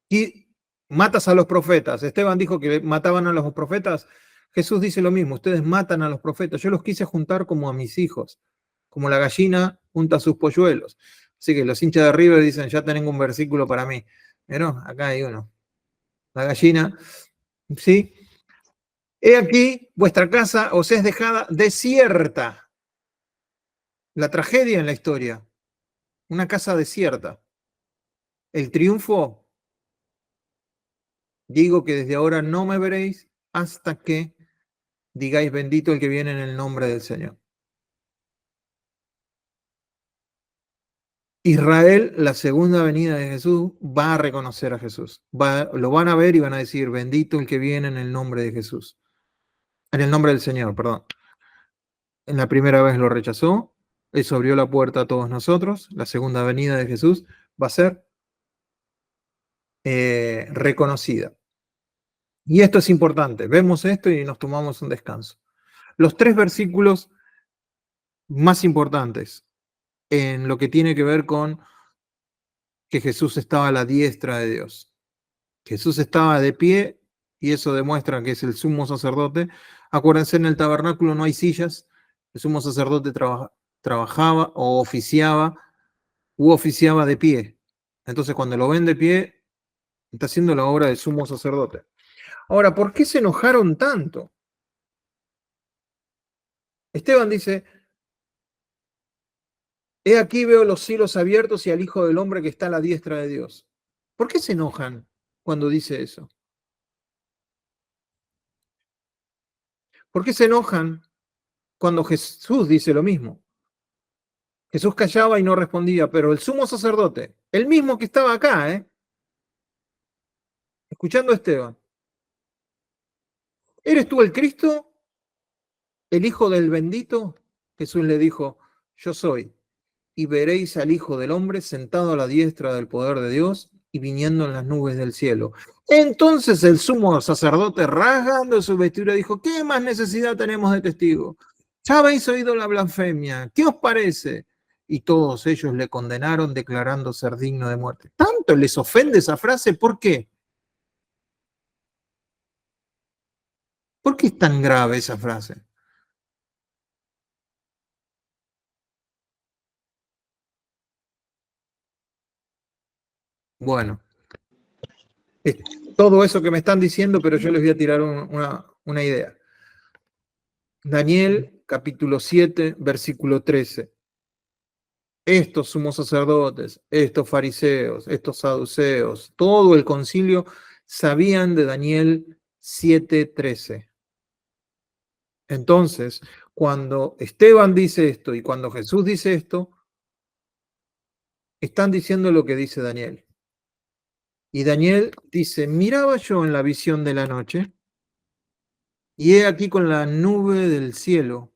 Y matas a los profetas. Esteban dijo que mataban a los profetas. Jesús dice lo mismo. Ustedes matan a los profetas. Yo los quise juntar como a mis hijos, como la gallina junta a sus polluelos. Así que los hinchas de River dicen, ya tengo un versículo para mí. Pero acá hay uno. La gallina, ¿sí? He aquí, vuestra casa os es dejada desierta. La tragedia en la historia. Una casa desierta. El triunfo, digo que desde ahora no me veréis hasta que digáis bendito el que viene en el nombre del Señor. Israel, la segunda venida de Jesús, va a reconocer a Jesús. Lo van a ver y van a decir, bendito el que viene en el nombre de Jesús. En el nombre del Señor, perdón. En la primera vez lo rechazó, eso abrió la puerta a todos nosotros. La segunda venida de Jesús va a ser reconocida. Y esto es importante. Vemos esto y nos tomamos un descanso. Los 3 versículos más importantes en lo que tiene que ver con que Jesús estaba a la diestra de Dios. Jesús estaba de pie y eso demuestra que es el sumo sacerdote. Acuérdense, en el tabernáculo no hay sillas. El sumo sacerdote trabajaba o oficiaba de pie. Entonces, cuando lo ven de pie, está haciendo la obra del sumo sacerdote. Ahora, ¿por qué se enojaron tanto? Esteban dice, he aquí veo los cielos abiertos y al Hijo del Hombre que está a la diestra de Dios. ¿Por qué se enojan cuando dice eso? ¿Por qué se enojan cuando Jesús dice lo mismo? Jesús callaba y no respondía, pero el sumo sacerdote, el mismo que estaba acá, escuchando a Esteban, ¿eres tú el Cristo, el Hijo del bendito? Jesús le dijo, yo soy. Y veréis al Hijo del Hombre sentado a la diestra del poder de Dios y viniendo en las nubes del cielo. Entonces el sumo sacerdote, rasgando su vestidura, dijo, ¿qué más necesidad tenemos de testigo? Ya habéis oído la blasfemia, ¿qué os parece? Y todos ellos le condenaron declarando ser digno de muerte. ¿Tanto les ofende esa frase? ¿Por qué? ¿Por qué es tan grave esa frase? Bueno, es todo eso que me están diciendo, pero yo les voy a tirar una idea. Daniel, capítulo 7, versículo 13. Estos sumos sacerdotes, estos fariseos, estos saduceos, todo el concilio sabían de Daniel 7:13. Entonces, cuando Esteban dice esto y cuando Jesús dice esto, están diciendo lo que dice Daniel. Y Daniel dice, miraba yo en la visión de la noche, y he aquí con la nube del cielo,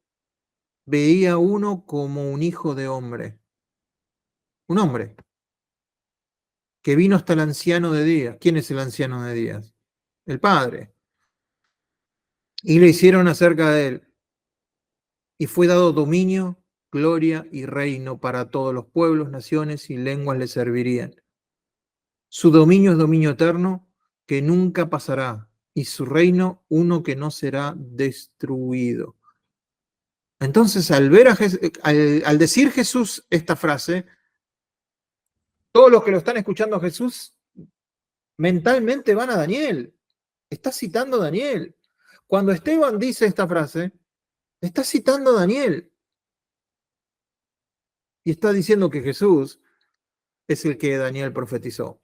veía uno como un hijo de hombre. Un hombre que vino hasta el anciano de días. ¿Quién es el anciano de días? El Padre. Y le hicieron acerca de él. Y fue dado dominio, gloria y reino para todos los pueblos, naciones y lenguas le servirían. Su dominio es dominio eterno que nunca pasará, y su reino uno que no será destruido. Entonces, al decir Jesús esta frase, todos los que lo están escuchando a Jesús mentalmente van a Daniel. Está citando a Daniel. Cuando Esteban dice esta frase, está citando a Daniel. Y está diciendo que Jesús es el que Daniel profetizó.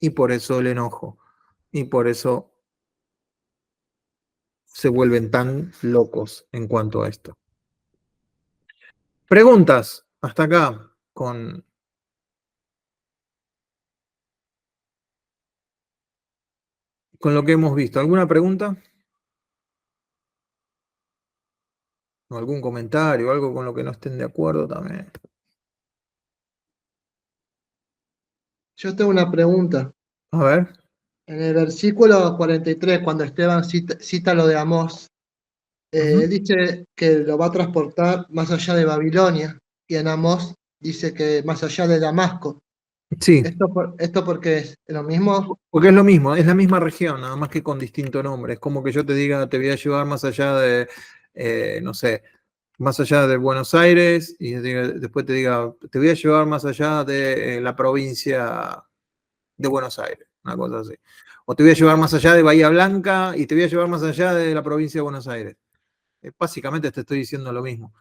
Y por eso el enojo. y por eso se vuelven tan locos en cuanto a esto. Preguntas hasta acá con lo que hemos visto. ¿Alguna pregunta? ¿O algún comentario, algo con lo que no estén de acuerdo también? Yo tengo una pregunta. A ver. En el versículo 43, cuando Esteban cita lo de Amós, dice que lo va a transportar más allá de Babilonia, y en Amós dice que más allá de Damasco. Sí, ¿Esto por qué es? ¿Lo mismo? porque es lo mismo, es la misma región, nada más que con distinto nombre. Es como que yo te diga, te voy a llevar más allá de, no sé, más allá de Buenos Aires, y después te diga, te voy a llevar más allá de la provincia de Buenos Aires, una cosa así. O te voy a llevar más allá de Bahía Blanca y te voy a llevar más allá de la provincia de Buenos Aires. Básicamente te estoy diciendo lo mismo.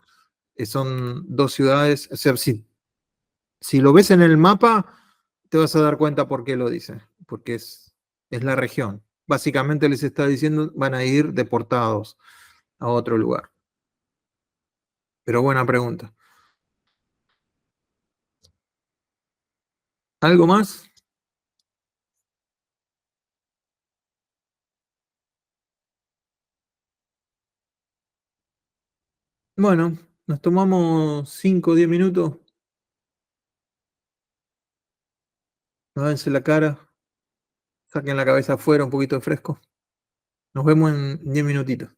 Son dos ciudades, o sea, si lo ves en el mapa, te vas a dar cuenta por qué lo dice, porque es la región. Básicamente les está diciendo, van a ir deportados a otro lugar. Pero buena pregunta. ¿Algo más? Bueno, nos tomamos 5 o 10 minutos. Lávense la cara, saquen la cabeza afuera, un poquito de fresco. Nos vemos en 10 minutitos.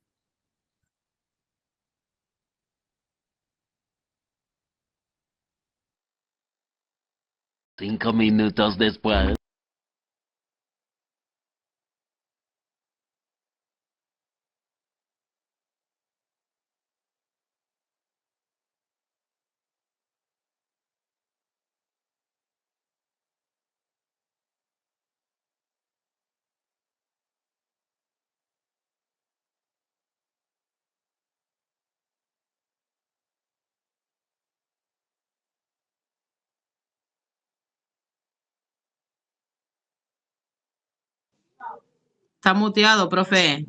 Cinco minutos después. Está muteado, profe.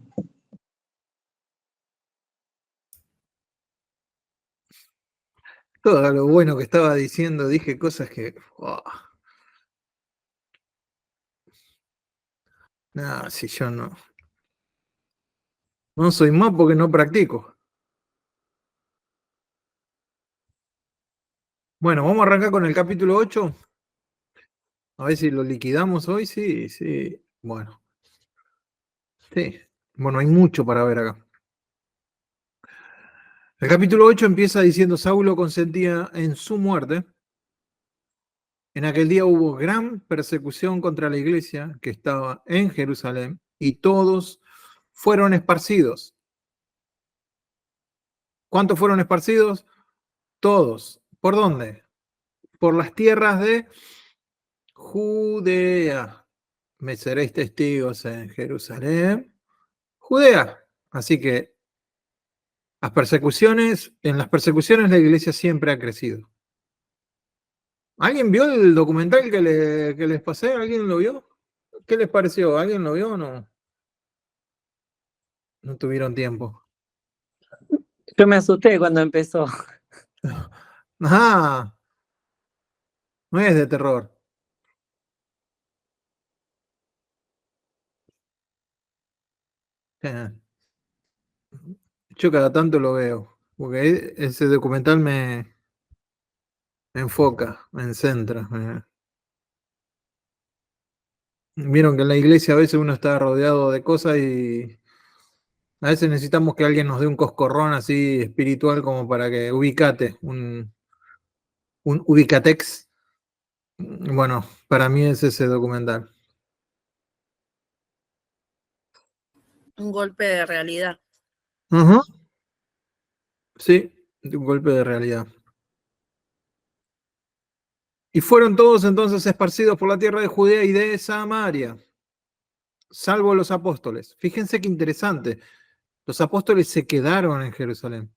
Todo lo bueno que estaba diciendo, dije cosas que... Nada, si yo no... No soy más porque no practico. Bueno, vamos a arrancar con el capítulo 8. A ver si lo liquidamos hoy. Sí, sí. Bueno. Sí. Bueno, hay mucho para ver acá. El capítulo 8 empieza diciendo: Saulo consentía en su muerte. En aquel día hubo gran persecución contra la iglesia que estaba en Jerusalén y todos fueron esparcidos. ¿Cuántos fueron esparcidos? Todos. ¿Por dónde? Por las tierras de Judea. Me seréis testigos en Jerusalén, Judea. Así que en las persecuciones la iglesia siempre ha crecido. ¿Alguien vio el documental que les pasé? ¿Alguien lo vio? ¿Qué les pareció? ¿Alguien lo vio o no? No tuvieron tiempo. Yo me asusté cuando empezó. Ah, no es de terror. Yo cada tanto lo veo, porque ese documental me enfoca, me centra. Vieron que en la iglesia a veces uno está rodeado de cosas y a veces necesitamos que alguien nos dé un coscorrón así espiritual como para que ubicate, un ubicatex. Bueno, para mí es ese documental. Un golpe de realidad. Ajá. Sí, un golpe de realidad. Y fueron todos entonces esparcidos por la tierra de Judea y de Samaria, salvo los apóstoles. Fíjense qué interesante. Los apóstoles se quedaron en Jerusalén.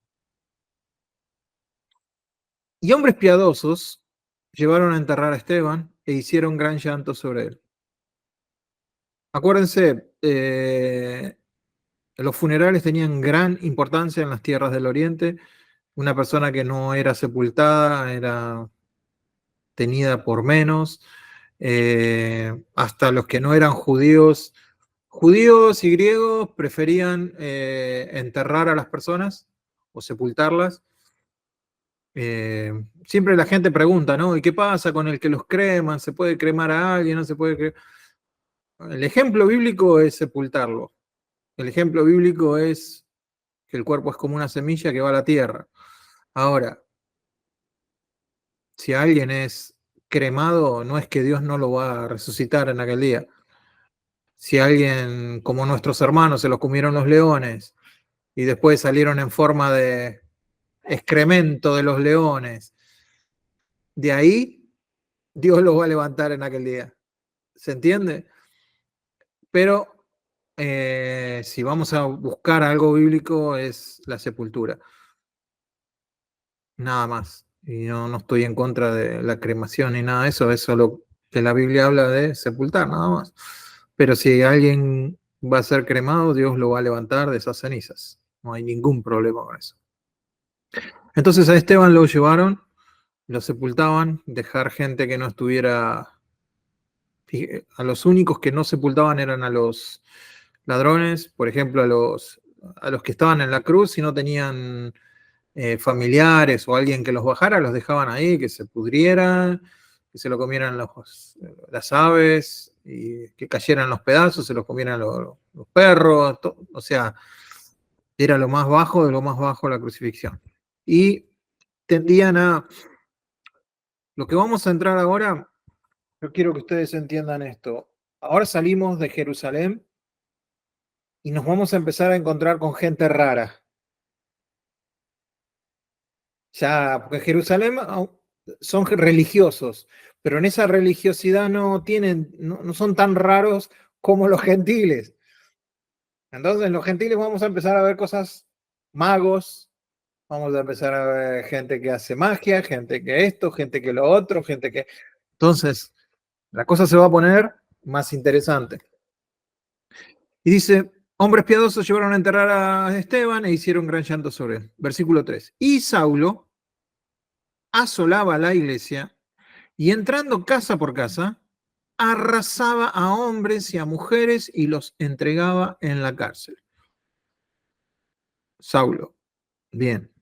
Y hombres piadosos llevaron a enterrar a Esteban e hicieron gran llanto sobre él. Acuérdense, los funerales tenían gran importancia en las tierras del Oriente. Una persona que no era sepultada era tenida por menos. Hasta los que no eran judíos, judíos y griegos preferían enterrar a las personas o sepultarlas. Siempre la gente pregunta, ¿no? ¿Y qué pasa con el que los creman? ¿Se puede cremar a alguien? ¿No se puede cremar? El ejemplo bíblico es sepultarlo. El ejemplo bíblico es que el cuerpo es como una semilla que va a la tierra. Ahora, si alguien es cremado, no es que Dios no lo va a resucitar en aquel día. Si alguien, como nuestros hermanos, se los comieron los leones y después salieron en forma de excremento de los leones, de ahí Dios los va a levantar en aquel día. ¿Se entiende? Pero si vamos a buscar algo bíblico es la sepultura. Nada más. Y no estoy en contra de la cremación ni nada de eso, es solo que la Biblia habla de sepultar, nada más. Pero si alguien va a ser cremado, Dios lo va a levantar de esas cenizas. No hay ningún problema con eso. Entonces a Esteban lo llevaron, lo sepultaban, dejar gente que no estuviera... A los únicos que no sepultaban eran a los ladrones, por ejemplo, a los que estaban en la cruz, si no tenían familiares o alguien que los bajara, los dejaban ahí, que se pudrieran, que se lo comieran las aves, y que cayeran los pedazos, se los comieran los perros, o sea, era lo más bajo de lo más bajo la crucifixión. Y tendían a... Lo que vamos a entrar ahora, yo quiero que ustedes entiendan esto. Ahora salimos de Jerusalén y nos vamos a empezar a encontrar con gente rara. Ya, porque en Jerusalén son religiosos, pero en esa religiosidad no son tan raros como los gentiles. Entonces, en los gentiles vamos a empezar a ver cosas, magos, vamos a empezar a ver gente que hace magia, gente que esto, gente que lo otro, gente que... Entonces, la cosa se va a poner más interesante. Y dice, hombres piadosos llevaron a enterrar a Esteban e hicieron gran llanto sobre él. Versículo 3. Y Saulo asolaba la iglesia y entrando casa por casa, arrasaba a hombres y a mujeres y los entregaba en la cárcel. Saulo, bien.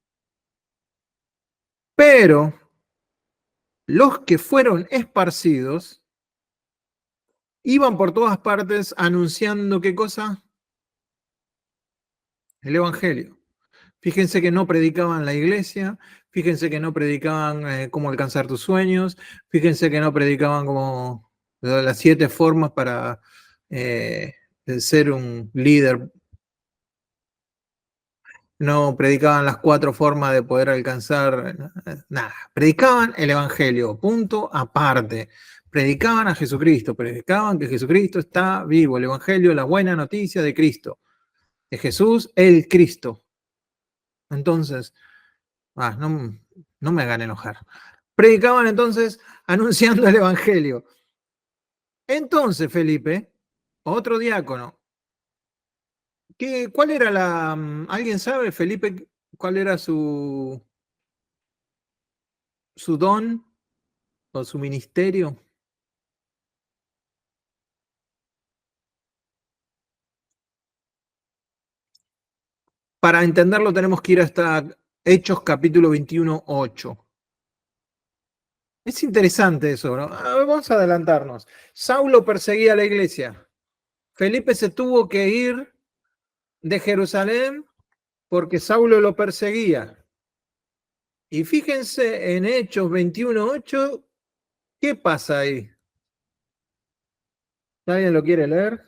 Pero los que fueron esparcidos iban por todas partes anunciando ¿qué cosa? El Evangelio. Fíjense que no predicaban la iglesia, fíjense que no predicaban cómo alcanzar tus sueños, fíjense que no predicaban como las 7 formas para ser un líder. No predicaban las 4 formas de poder alcanzar nada. Predicaban el Evangelio, punto aparte. Predicaban a Jesucristo, predicaban que Jesucristo está vivo, el Evangelio, la buena noticia de Cristo, de Jesús, el Cristo. Entonces, no me hagan enojar. Predicaban entonces anunciando el Evangelio. Entonces, Felipe, otro diácono, ¿cuál era alguien sabe, Felipe, cuál era su don o su ministerio? Para entenderlo tenemos que ir hasta Hechos capítulo 21, 8. Es interesante eso, ¿no? Vamos a adelantarnos. Saulo perseguía a la iglesia. Felipe se tuvo que ir de Jerusalén porque Saulo lo perseguía. Y fíjense en Hechos 21:8, ¿qué pasa ahí? ¿Alguien lo quiere leer?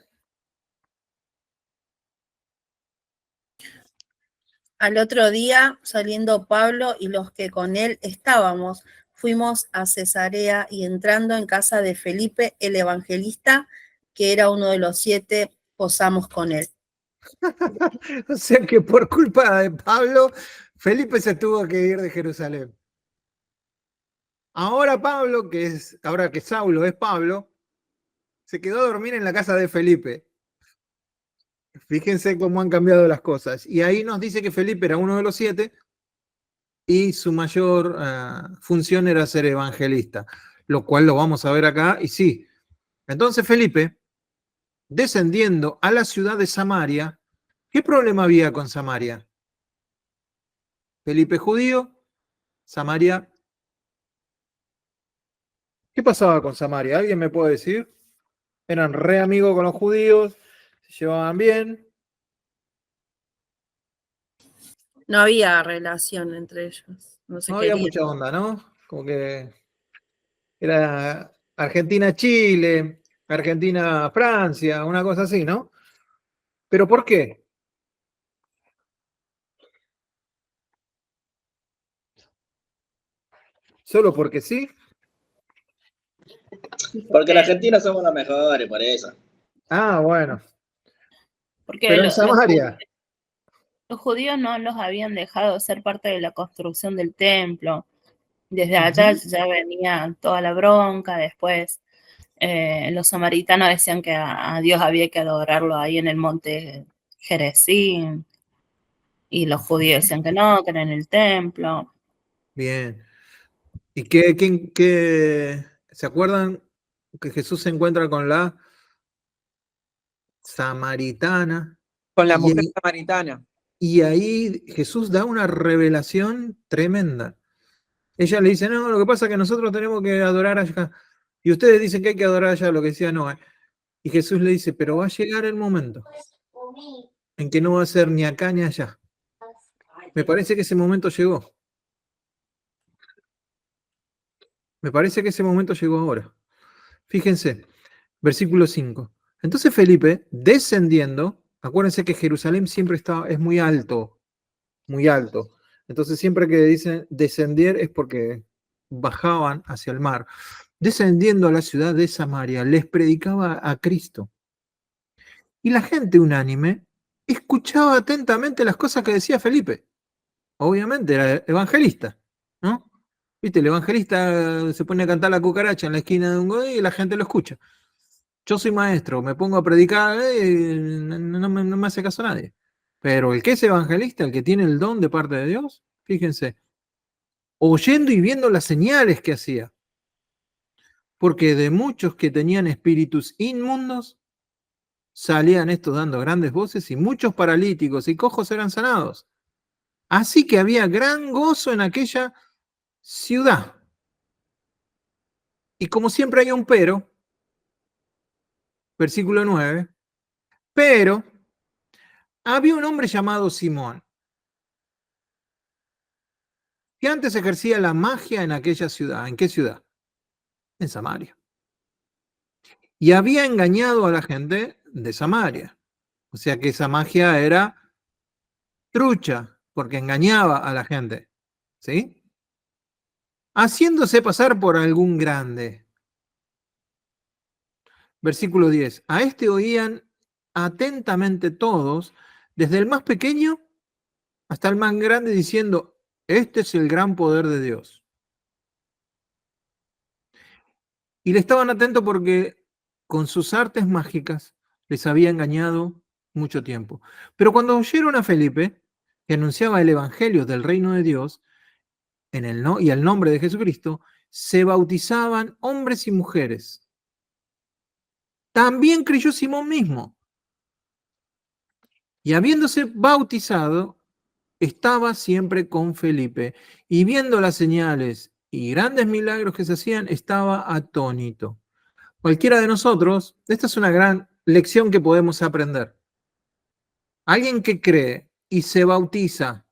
Al otro día, saliendo Pablo y los que con él estábamos, fuimos a Cesarea y entrando en casa de Felipe, el evangelista, que era uno de los 7, posamos con él. O sea que por culpa de Pablo, Felipe se tuvo que ir de Jerusalén. Ahora que Saulo es Pablo, Se quedó a dormir en la casa de Felipe. Fíjense cómo han cambiado las cosas. Y ahí nos dice que Felipe era uno de los 7 y su mayor función era ser evangelista, lo cual lo vamos a ver acá. Y sí, entonces Felipe, descendiendo a la ciudad de Samaria, ¿qué problema había con Samaria? Felipe judío, Samaria. ¿Qué pasaba con Samaria? ¿Alguien me puede decir? Eran re amigos con los judíos, se llevaban bien. No había relación entre ellos. No se No había querían. mucha onda, ¿no? Como que era Argentina-Chile, Argentina-Francia, una cosa así, ¿no? ¿Pero por qué? ¿Solo porque sí? Porque la Argentina somos los mejores, por eso. Ah, bueno. Porque Pero en Samaria. los judíos no los habían dejado ser parte de la construcción del templo. Desde allá ya venía toda la bronca. Después los samaritanos decían que a Dios había que adorarlo ahí en el monte Gerizim. Y los judíos decían que no, que era en el templo. Bien. ¿Y se acuerdan que Jesús se encuentra con la samaritana? Con la Y mujer ahí- samaritana. Y ahí Jesús da una revelación tremenda. Ella le dice, no, lo que pasa es que nosotros tenemos que adorar allá. Y ustedes dicen que hay que adorar allá, lo que decía Noé. Y Jesús le dice, pero va a llegar el momento en que no va a ser ni acá ni allá. Me parece que ese momento llegó. Me parece que ese momento llegó ahora. Fíjense, versículo 5. Entonces Felipe, descendiendo, acuérdense que Jerusalén siempre es muy alto, muy alto. Entonces siempre que dicen descender es porque bajaban hacia el mar. Descendiendo a la ciudad de Samaria, les predicaba a Cristo. Y la gente unánime escuchaba atentamente las cosas que decía Felipe. Obviamente era evangelista, ¿no? Viste, el evangelista se pone a cantar la cucaracha en la esquina de un godoy y la gente lo escucha. Yo soy maestro, me pongo a predicar, no me hace caso nadie. Pero el que es evangelista, el que tiene el don de parte de Dios, fíjense, oyendo y viendo las señales que hacía. Porque de muchos que tenían espíritus inmundos, salían estos dando grandes voces y muchos paralíticos y cojos eran sanados. Así que había gran gozo en aquella ciudad. Y como siempre hay un pero, versículo 9, pero había un hombre llamado Simón, que antes ejercía la magia en aquella ciudad. ¿En qué ciudad? En Samaria. Y había engañado a la gente de Samaria. O sea que esa magia era trucha, porque engañaba a la gente. ¿Sí? Haciéndose pasar por algún grande. Versículo 10. A este oían atentamente todos, desde el más pequeño hasta el más grande, diciendo, este es el gran poder de Dios. Y le estaban atentos porque con sus artes mágicas les había engañado mucho tiempo. Pero cuando oyeron a Felipe, que anunciaba el evangelio del reino de Dios y al nombre de Jesucristo, se bautizaban hombres y mujeres. También creyó Simón mismo. Y habiéndose bautizado, estaba siempre con Felipe. Y viendo las señales y grandes milagros que se hacían, estaba atónito. Cualquiera de nosotros, esta es una gran lección que podemos aprender. Alguien que cree y se bautiza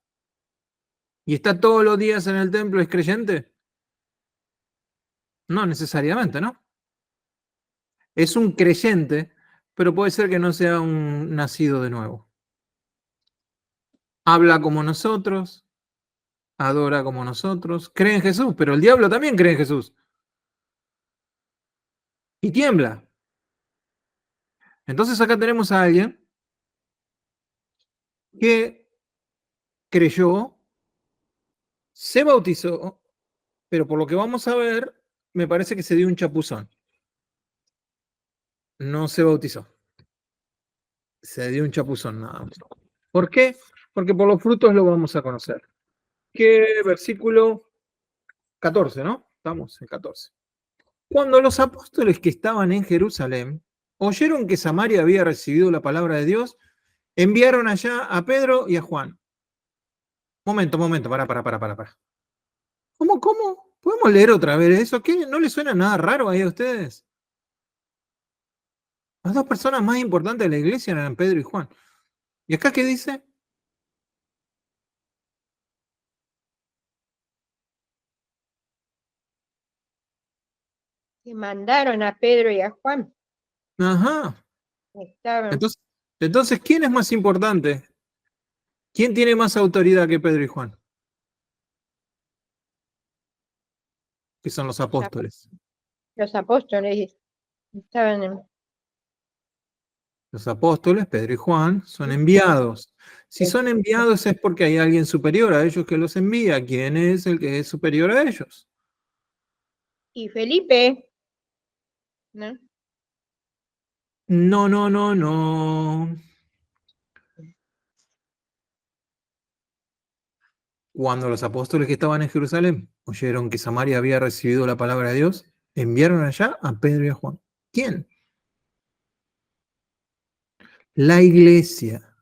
y está todos los días en el templo, ¿es creyente? No necesariamente, ¿no? Es un creyente, pero puede ser que no sea un nacido de nuevo. Habla como nosotros, adora como nosotros, cree en Jesús, pero el diablo también cree en Jesús. Y tiembla. Entonces acá tenemos a alguien que creyó, se bautizó, pero por lo que vamos a ver, me parece que se dio un chapuzón. no se bautizó. Se dio un chapuzón nada más. ¿Por qué? Porque por los frutos lo vamos a conocer. ¿Qué versículo? 14, ¿no? Estamos en 14. Cuando los apóstoles que estaban en Jerusalén oyeron que Samaria había recibido la palabra de Dios, enviaron allá a Pedro y a Juan. Momento, para. ¿Cómo? ¿Podemos leer otra vez eso? ¿Qué? ¿No les suena nada raro ahí a ustedes? Las dos personas más importantes de la iglesia eran Pedro y Juan. ¿Y acá qué dice? Que mandaron a Pedro y a Juan. Ajá. Estaban. Entonces, ¿quién es más importante? ¿Quién tiene más autoridad que Pedro y Juan? Que son los apóstoles. Los apóstoles estaban en... Los apóstoles, Pedro y Juan, son enviados. Si son enviados es porque hay alguien superior a ellos que los envía. ¿Quién es el que es superior a ellos? Y Felipe, ¿no? No. Cuando los apóstoles que estaban en Jerusalén oyeron que Samaria había recibido la palabra de Dios, enviaron allá a Pedro y a Juan. ¿Quién? La iglesia.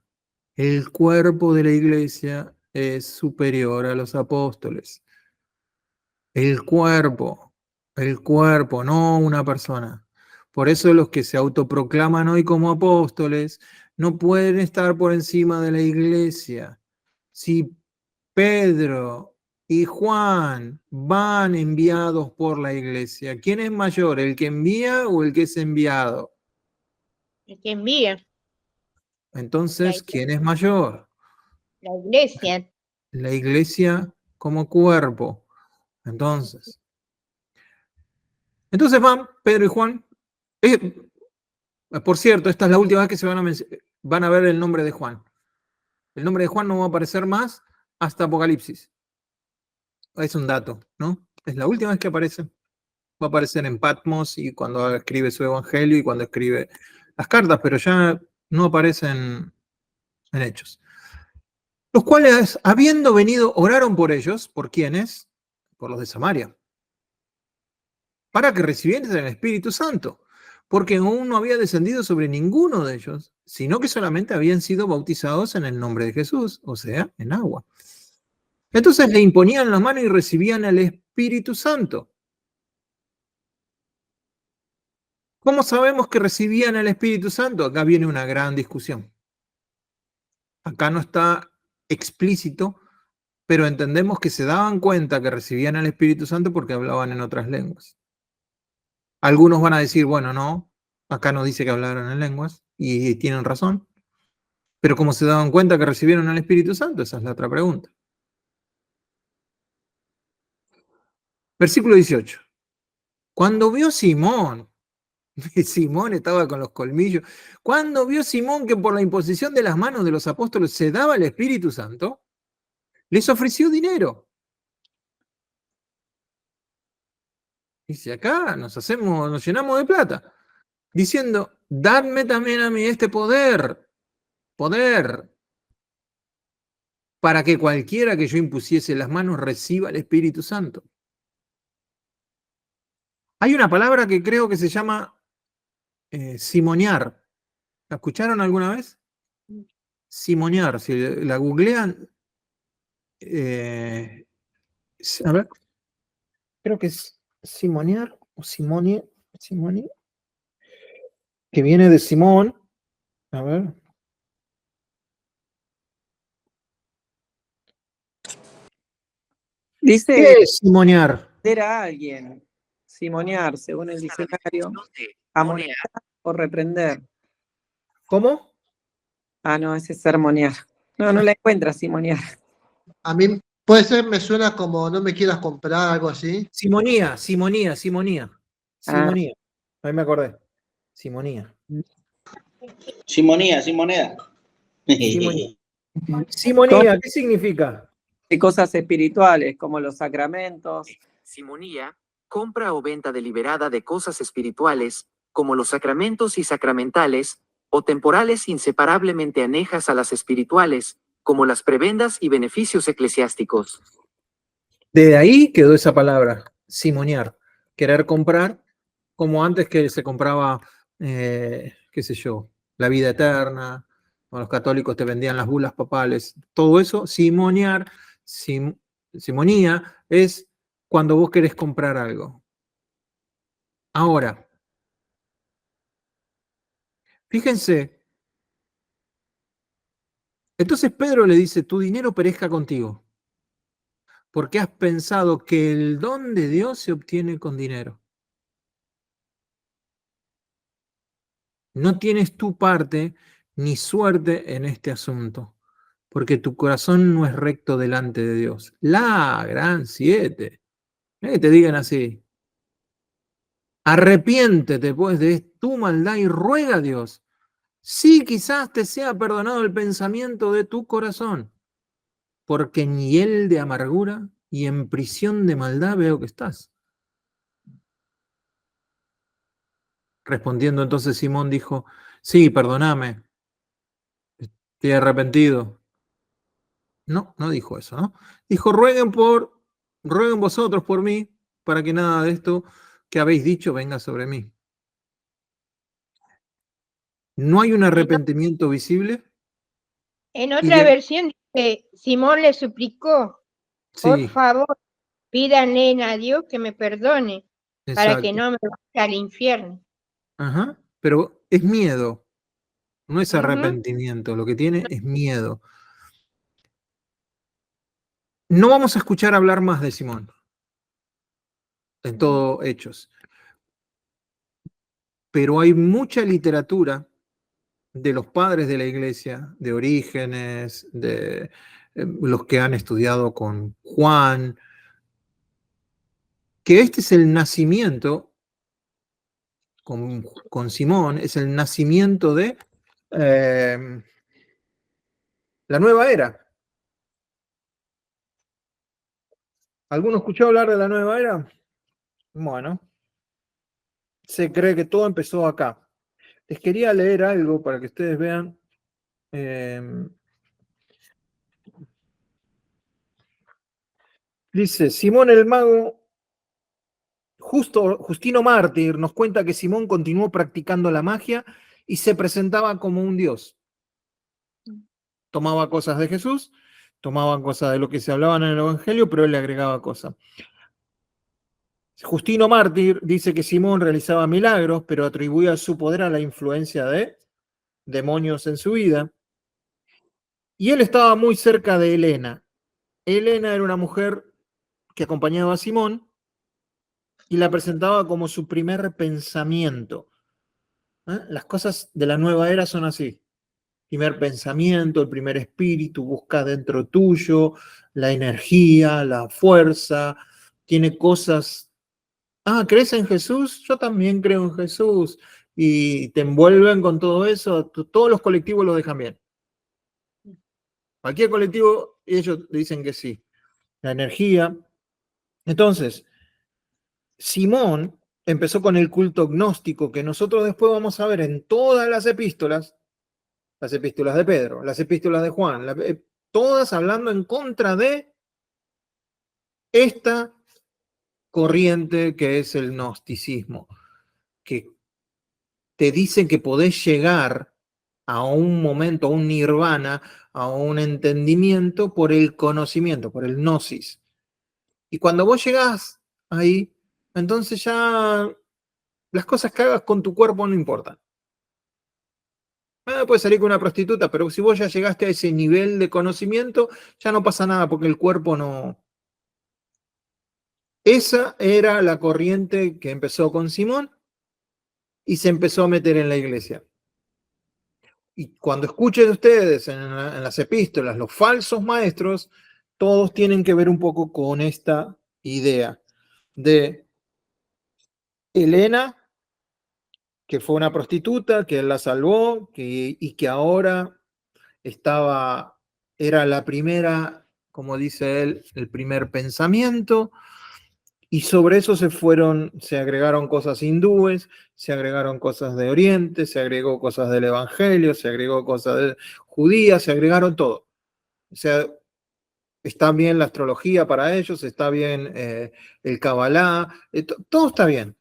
El cuerpo de la iglesia es superior a los apóstoles. El cuerpo, no una persona. Por eso los que se autoproclaman hoy como apóstoles no pueden estar por encima de la iglesia. Si Pedro y Juan van enviados por la iglesia, ¿quién es mayor, el que envía o el que es enviado? El que envía. Entonces, ¿quién es mayor? La iglesia. La iglesia como cuerpo. Entonces van Pedro y Juan. Por cierto, esta es la última vez que van a ver el nombre de Juan. El nombre de Juan no va a aparecer más hasta Apocalipsis. Es un dato, ¿no? Es la última vez que aparece. Va a aparecer en Patmos y cuando escribe su evangelio y cuando escribe las cartas, pero ya no aparecen en Hechos. Los cuales, habiendo venido, oraron por ellos. ¿Por quiénes? Por los de Samaria. Para que recibiesen el Espíritu Santo, porque aún no había descendido sobre ninguno de ellos, sino que solamente habían sido bautizados en el nombre de Jesús, o sea, en agua. Entonces le imponían la mano y recibían el Espíritu Santo. ¿Cómo sabemos que recibían el Espíritu Santo? Acá viene una gran discusión. Acá no está explícito, pero entendemos que se daban cuenta que recibían el Espíritu Santo porque hablaban en otras lenguas. Algunos van a decir, bueno, no, acá no dice que hablaron en lenguas, y tienen razón. Pero ¿cómo se daban cuenta que recibieron el Espíritu Santo? Esa es la otra pregunta. Versículo 18. Cuando vio Simón estaba con los colmillos, cuando vio Simón que por la imposición de las manos de los apóstoles se daba el Espíritu Santo, les ofreció dinero. Dice, acá nos llenamos de plata, diciendo, dadme también a mí este poder, para que cualquiera que yo impusiese las manos reciba el Espíritu Santo. Hay una palabra que creo que se llama simoniar. ¿La escucharon alguna vez? Simoniar, si la googlean, a ver, creo que es simoniar o simonia, que viene de Simón. A ver. Dice ¿Qué es simoniar? era alguien, simonear, según el diccionario, amonestar o reprender. ¿Cómo? Ah, no, ese es sermonear. No la encuentras, simonear. A mí puede ser, me suena como no me quieras comprar, algo así. Simonía. Ah. Ahí me acordé. Simonía. Simonía, sin moneda. Simonía, ¿qué significa? De cosas espirituales, como los sacramentos. Simonía, compra o venta deliberada de cosas espirituales, como los sacramentos y sacramentales, o temporales inseparablemente anejas a las espirituales, como las prebendas y beneficios eclesiásticos. De ahí quedó esa palabra, simoniar, querer comprar, como antes que se compraba, qué sé yo, la vida eterna, o los católicos te vendían las bulas papales, todo eso, simoniar, simonía, es cuando vos querés comprar algo. Ahora, fíjense, entonces Pedro le dice, tu dinero perezca contigo, porque has pensado que el don de Dios se obtiene con dinero. No tienes tu parte ni suerte en este asunto, porque tu corazón no es recto delante de Dios. La gran 7. Que te digan así. Arrepiéntete pues de tu maldad y ruega a Dios. Sí, quizás te sea perdonado el pensamiento de tu corazón, porque en hiel de amargura y en prisión de maldad veo que estás. Respondiendo entonces Simón dijo, sí, perdóname, estoy arrepentido. No, no dijo eso, ¿no? Dijo, rueguen vosotros por mí, para que nada de esto que habéis dicho venga sobre mí. No hay un arrepentimiento visible. En Y otra versión dice, Simón le suplicó, por sí, favor, pídanle a Dios que me perdone para que exacto. no me vaya al infierno. Ajá. Pero es miedo, no es Ujú. arrepentimiento, lo que tiene es miedo. No vamos a escuchar hablar más de Simón en todo Hechos, pero hay mucha literatura de los padres de la iglesia, de Orígenes, de los que han estudiado con Juan, que este es el nacimiento, con Simón, es el nacimiento de la nueva era. ¿Alguno escuchó hablar de la nueva era? Bueno, se cree que todo empezó acá. Les quería leer algo para que ustedes vean. Dice, Simón el Mago, Justino Mártir, nos cuenta que Simón continuó practicando la magia y se presentaba como un dios. Tomaba cosas de Jesús, tomaba cosas de lo que se hablaban en el Evangelio, pero él le agregaba cosas. Justino Mártir dice que Simón realizaba milagros, pero atribuía su poder a la influencia de demonios en su vida. Y él estaba muy cerca de Helena. Helena era una mujer que acompañaba a Simón y la presentaba como su primer pensamiento. Las cosas de la nueva era son así. Primer pensamiento, el primer espíritu, busca dentro tuyo la energía, la fuerza, tiene cosas. ¿Crees en Jesús? Yo también creo en Jesús. Y te envuelven con todo eso. Todos los colectivos lo dejan bien. Cualquier colectivo, ellos dicen que sí. La energía. Entonces, Simón empezó con el culto gnóstico, que nosotros después vamos a ver en todas las epístolas de Pedro, las epístolas de Juan, todas hablando en contra de esta corriente que es el gnosticismo, que te dicen que podés llegar a un momento, a un nirvana, a un entendimiento por el conocimiento, por el gnosis. Y cuando vos llegás ahí, entonces ya las cosas que hagas con tu cuerpo no importan. Puedes salir con una prostituta, pero si vos ya llegaste a ese nivel de conocimiento, ya no pasa nada porque el cuerpo no. Esa era la corriente que empezó con Simón y se empezó a meter en la iglesia. Y cuando escuchen ustedes en las epístolas los falsos maestros, todos tienen que ver un poco con esta idea de Helena, que fue una prostituta, que él la salvó y que ahora era la primera, como dice él, el primer pensamiento, Y sobre eso se agregaron cosas hindúes, se agregaron cosas de Oriente, se agregó cosas del Evangelio, se agregó cosas de judías, se agregaron todo. O sea, está bien la astrología para ellos, está bien el Kabbalah, todo está bien.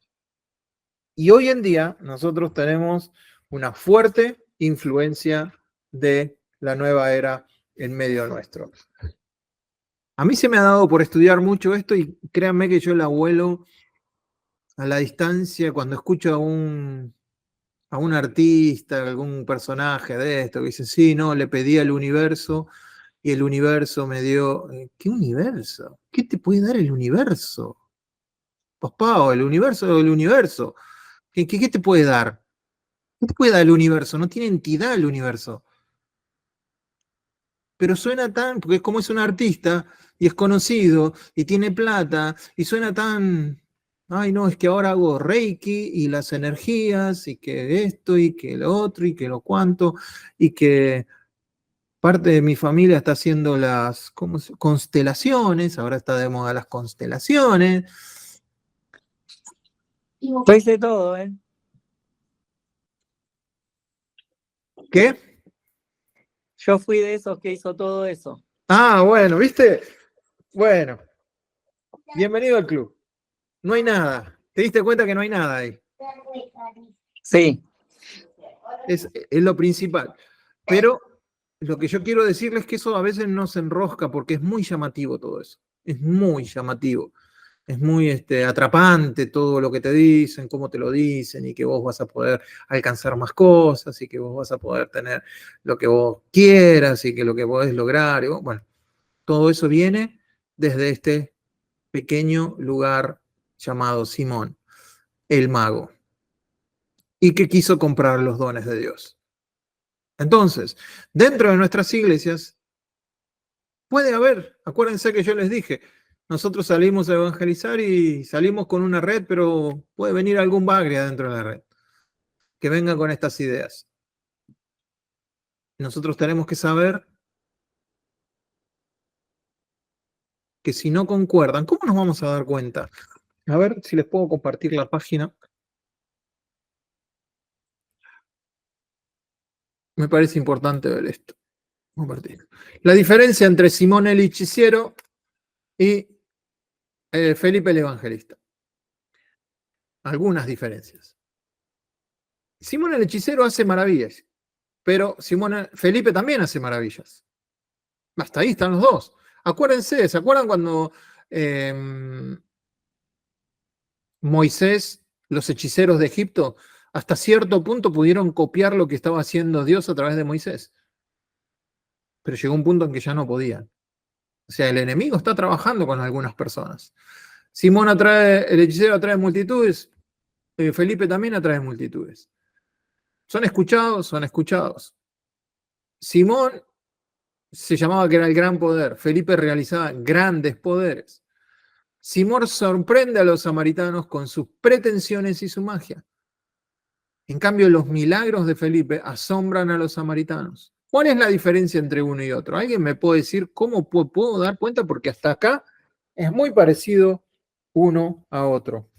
Y hoy en día nosotros tenemos una fuerte influencia de la nueva era en medio nuestro. A mí se me ha dado por estudiar mucho esto y créanme que yo el abuelo a la distancia cuando escucho a un artista, algún personaje de esto que dice, sí, no, le pedí al universo y el universo me dio, ¿qué universo? ¿Qué te puede dar el universo? Papá, o el universo o el universo. ¿Qué te puede dar? ¿Qué te puede dar el universo? No tiene entidad el universo. Pero suena tan, porque es como es un artista y es conocido y tiene plata y suena tan, ay no, es que ahora hago Reiki y las energías y que esto y que lo otro y que lo cuanto y que parte de mi familia está haciendo las constelaciones, ahora está de moda las constelaciones. Yo hice todo, ¿eh? ¿Qué? Yo fui de esos que hizo todo eso. Ah, bueno, ¿viste? Bueno, bienvenido al club. No hay nada. ¿Te diste cuenta que no hay nada ahí? Sí. Es lo principal. Pero lo que yo quiero decirles es que eso a veces no se enrosca porque es muy llamativo todo eso. Es muy llamativo. Es muy atrapante todo lo que te dicen, cómo te lo dicen y que vos vas a poder alcanzar más cosas y que vos vas a poder tener lo que vos quieras y que lo que podés lograr. Bueno, todo eso viene desde este pequeño lugar llamado Simón, el mago, y que quiso comprar los dones de Dios. Entonces, dentro de nuestras iglesias puede haber, acuérdense que yo les dije, nosotros salimos a evangelizar y salimos con una red, pero puede venir algún bagre dentro de la red que venga con estas ideas. Nosotros tenemos que saber que si no concuerdan, ¿cómo nos vamos a dar cuenta? A ver si les puedo compartir la página. Me parece importante ver esto. Compartir. La diferencia entre Simón el hechicero y Felipe el evangelista. Algunas diferencias. Simón el hechicero hace maravillas, pero Felipe también hace maravillas. Hasta ahí están los dos. Acuérdense, ¿se acuerdan cuando Moisés, los hechiceros de Egipto, hasta cierto punto pudieron copiar lo que estaba haciendo Dios a través de Moisés? Pero llegó un punto en que ya no podían. O sea, el enemigo está trabajando con algunas personas. El hechicero atrae multitudes, Felipe también atrae multitudes. Son escuchados, son escuchados. Simón se llamaba que era el gran poder. Felipe realizaba grandes poderes. Simón sorprende a los samaritanos con sus pretensiones y su magia. En cambio, los milagros de Felipe asombran a los samaritanos. ¿Cuál es la diferencia entre uno y otro? ¿Alguien me puede decir cómo puedo dar cuenta? Porque hasta acá es muy parecido uno a otro.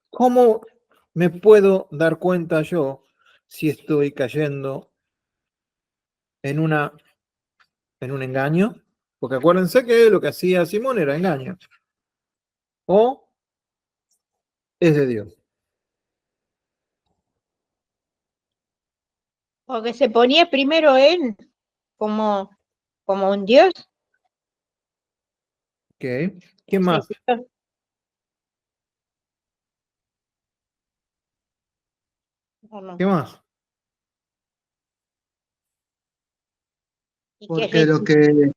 ¿Cómo me puedo dar cuenta yo si estoy cayendo en un engaño? Porque acuérdense que lo que hacía Simón era engaño. O es de Dios. O que se ponía primero él como un dios. ¿Qué más? ¿Qué más? Porque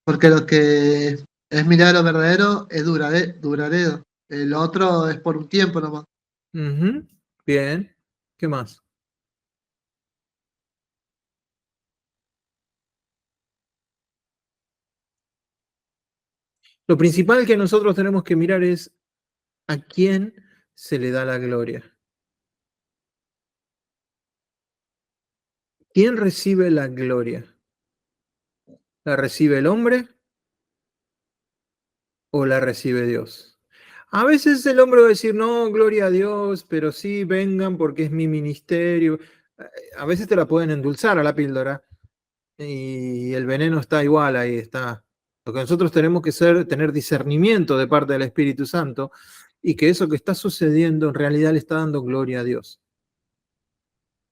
porque lo que es milagro verdadero es duradero. El otro es por un tiempo nomás. Ujú. Bien. ¿Qué más? Lo principal que nosotros tenemos que mirar es a quién se le da la gloria. ¿Quién recibe la gloria? ¿La recibe el hombre o la recibe Dios? A veces el hombre va a decir, no, gloria a Dios, pero sí, vengan porque es mi ministerio. A veces te la pueden endulzar a la píldora y el veneno está igual, ahí está. Lo que nosotros tenemos que tener discernimiento de parte del Espíritu Santo y que eso que está sucediendo en realidad le está dando gloria a Dios.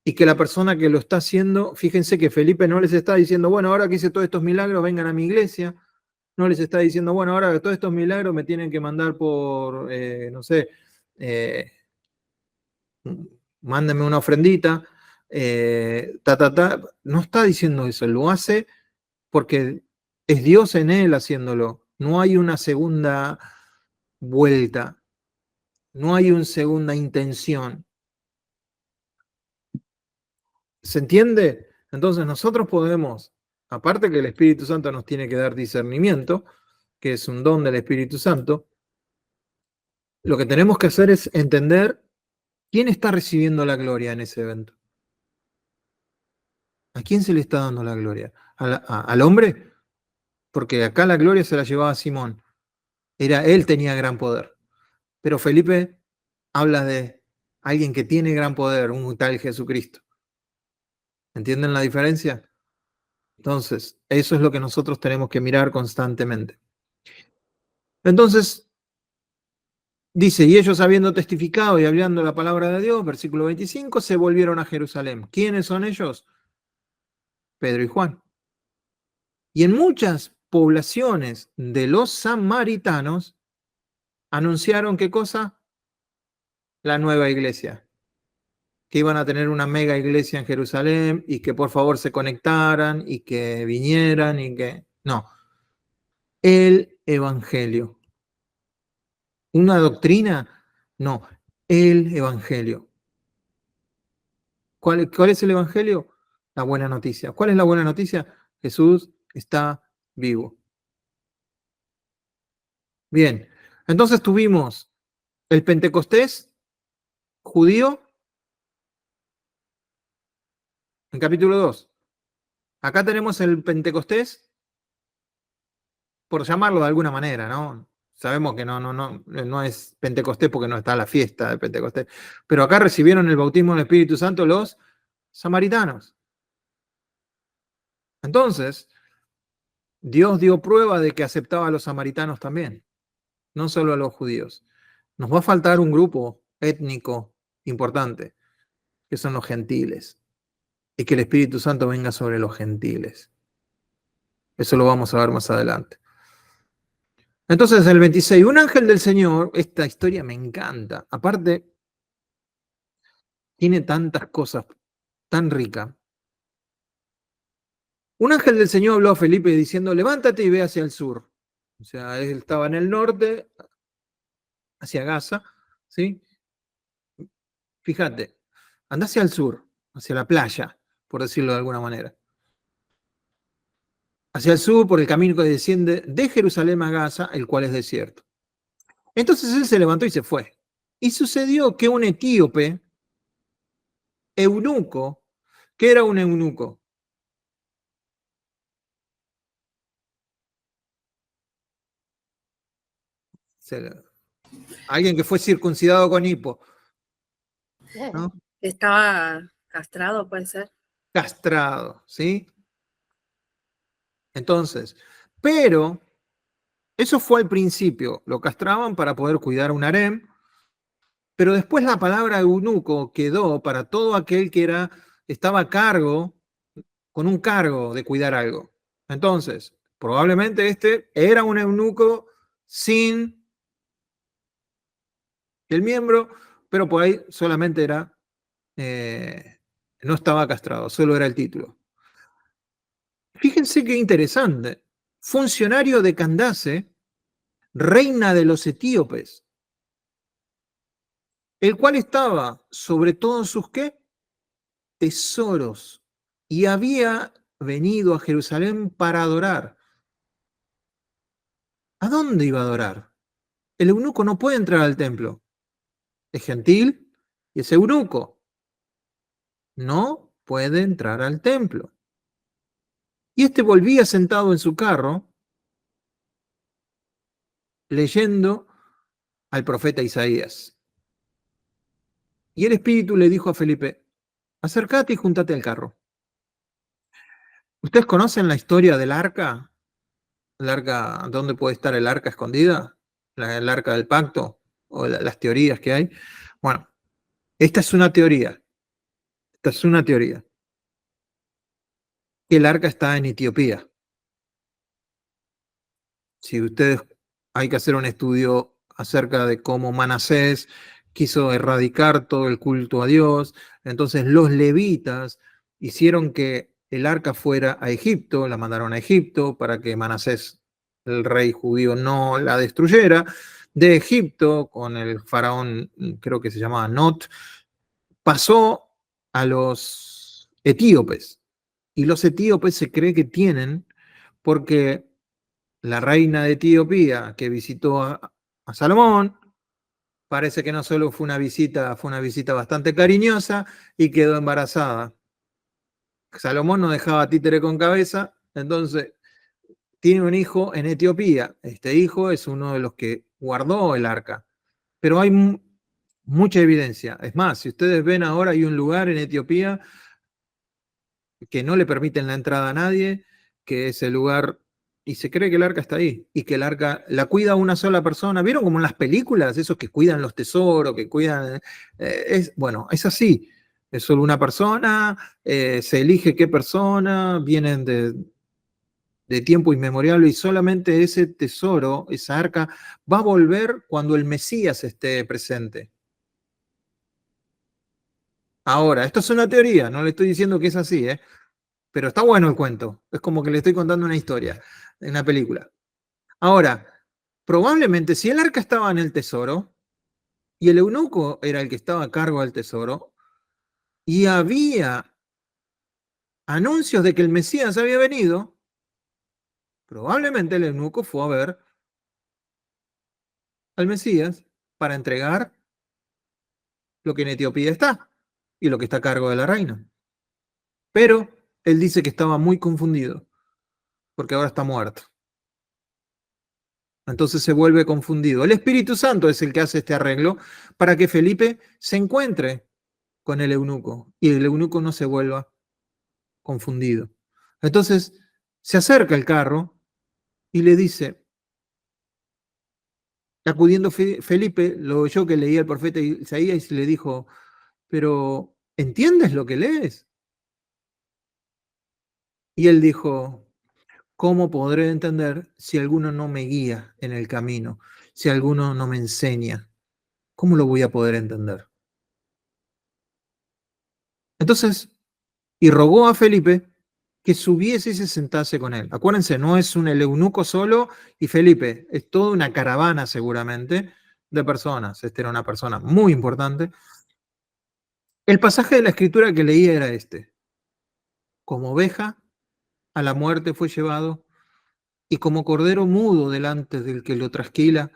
Y que la persona que lo está haciendo, fíjense que Felipe no les está diciendo, bueno, ahora que hice todos estos milagros, vengan a mi iglesia. No les está diciendo, bueno, ahora que todos estos milagros me tienen que mandar por, no sé, mándenme una ofrendita, No está diciendo eso, lo hace porque es Dios en él haciéndolo. No hay una segunda vuelta, no hay una segunda intención. ¿Se entiende? Entonces nosotros podemos, aparte que el Espíritu Santo nos tiene que dar discernimiento, que es un don del Espíritu Santo, lo que tenemos que hacer es entender quién está recibiendo la gloria en ese evento. ¿A quién se le está dando la gloria? ¿Al hombre? Porque acá la gloria se la llevaba Simón. Él tenía gran poder. Pero Felipe habla de alguien que tiene gran poder, un tal Jesucristo. ¿Entienden la diferencia? Entonces, eso es lo que nosotros tenemos que mirar constantemente. Entonces, dice, y ellos habiendo testificado y hablando la palabra de Dios, versículo 25, se volvieron a Jerusalén. ¿Quiénes son ellos? Pedro y Juan. Y en muchas poblaciones de los samaritanos anunciaron ¿qué cosa? La nueva iglesia. Que iban a tener una mega iglesia en Jerusalén y que por favor se conectaran y que vinieran y que... No. El evangelio. ¿Una doctrina? No. El evangelio. ¿Cuál es el evangelio? La buena noticia. ¿Cuál es la buena noticia? Jesús está vivo. Bien, entonces tuvimos el Pentecostés judío en capítulo 2. Acá tenemos el Pentecostés, por llamarlo de alguna manera, ¿no? Sabemos que no es Pentecostés porque no está la fiesta de Pentecostés, pero acá recibieron el bautismo del Espíritu Santo los samaritanos. Entonces, Dios dio prueba de que aceptaba a los samaritanos también, no solo a los judíos. Nos va a faltar un grupo étnico importante, que son los gentiles, y que el Espíritu Santo venga sobre los gentiles. Eso lo vamos a ver más adelante. Entonces, el 26, un ángel del Señor, esta historia me encanta. Aparte, tiene tantas cosas tan ricas. Un ángel del Señor habló a Felipe diciendo, levántate y ve hacia el sur. O sea, él estaba en el norte, hacia Gaza, ¿sí? Fíjate, anda hacia el sur, hacia la playa, por decirlo de alguna manera. Hacia el sur, por el camino que desciende de Jerusalén a Gaza, el cual es desierto. Entonces él se levantó y se fue. Y sucedió que un etíope, eunuco, ¿qué era un eunuco? Alguien que fue circuncidado con hipo, ¿no? Estaba castrado, puede ser. Castrado, ¿sí? Entonces, pero eso fue al principio, lo castraban para poder cuidar un harem, pero después la palabra eunuco quedó para todo aquel que estaba a cargo, con un cargo de cuidar algo. Entonces, probablemente este era un eunuco sin el miembro, pero por ahí solamente era, no estaba castrado, solo era el título. Fíjense qué interesante. Funcionario de Candace, reina de los etíopes, el cual estaba sobre todos sus ¿qué? Tesoros, y había venido a Jerusalén para adorar. ¿A dónde iba a adorar? El eunuco no puede entrar al templo. Es gentil y es eunuco. No puede entrar al templo. Y este volvía sentado en su carro leyendo al profeta Isaías. Y el Espíritu le dijo a Felipe, acércate y júntate al carro. ¿Ustedes conocen la historia del arca? ¿El arca, dónde puede estar el arca escondida? ¿El arca del pacto? ¿O las teorías que hay? Bueno, esta es una teoría. Esta es una teoría. El arca está en Etiopía. Si ustedes, hay que hacer un estudio acerca de cómo Manasés quiso erradicar todo el culto a Dios, entonces los levitas hicieron que el arca fuera a Egipto, la mandaron a Egipto para que Manasés, el rey judío, no la destruyera. De Egipto, con el faraón, creo que se llamaba Not, pasó a los etíopes. Y los etíopes se cree que tienen, porque la reina de Etiopía que visitó a Salomón, parece que no solo fue una visita bastante cariñosa y quedó embarazada. Salomón no dejaba títere con cabeza, entonces tiene un hijo en Etiopía. Este hijo es uno de los que guardó el arca. Pero hay mucha evidencia. Es más, si ustedes ven ahora, hay un lugar en Etiopía que no le permiten la entrada a nadie, que es el lugar, y se cree que el arca está ahí, y que el arca la cuida una sola persona. ¿Vieron como en las películas, esos que cuidan los tesoros, que cuidan? Bueno, es así. Es solo una persona, se elige qué persona, vienen de tiempo inmemorial, y solamente ese tesoro, esa arca, va a volver cuando el Mesías esté presente. Ahora, esto es una teoría, no le estoy diciendo que es así, pero está bueno el cuento. Es como que le estoy contando una historia, en una película. Ahora, probablemente si el arca estaba en el tesoro, y el eunuco era el que estaba a cargo del tesoro, y había anuncios de que el Mesías había venido, probablemente el eunuco fue a ver al Mesías para entregar lo que en Etiopía está y lo que está a cargo de la reina. Pero él dice que estaba muy confundido porque ahora está muerto. Entonces se vuelve confundido. El Espíritu Santo es el que hace este arreglo para que Felipe se encuentre con el eunuco y el eunuco no se vuelva confundido. Entonces se acerca el carro y le dice, acudiendo Felipe, lo oyó que leía el profeta Isaías y le dijo, pero ¿entiendes lo que lees? Y él dijo, ¿cómo podré entender si alguno no me guía en el camino? Si alguno no me enseña, ¿cómo lo voy a poder entender? Entonces, y rogó a Felipe que subiese y se sentase con él. Acuérdense, no es el eunuco solo y Felipe, es toda una caravana seguramente de personas. Esta era una persona muy importante. El pasaje de la escritura que leía era este. Como oveja a la muerte fue llevado, y como cordero mudo delante del que lo trasquila,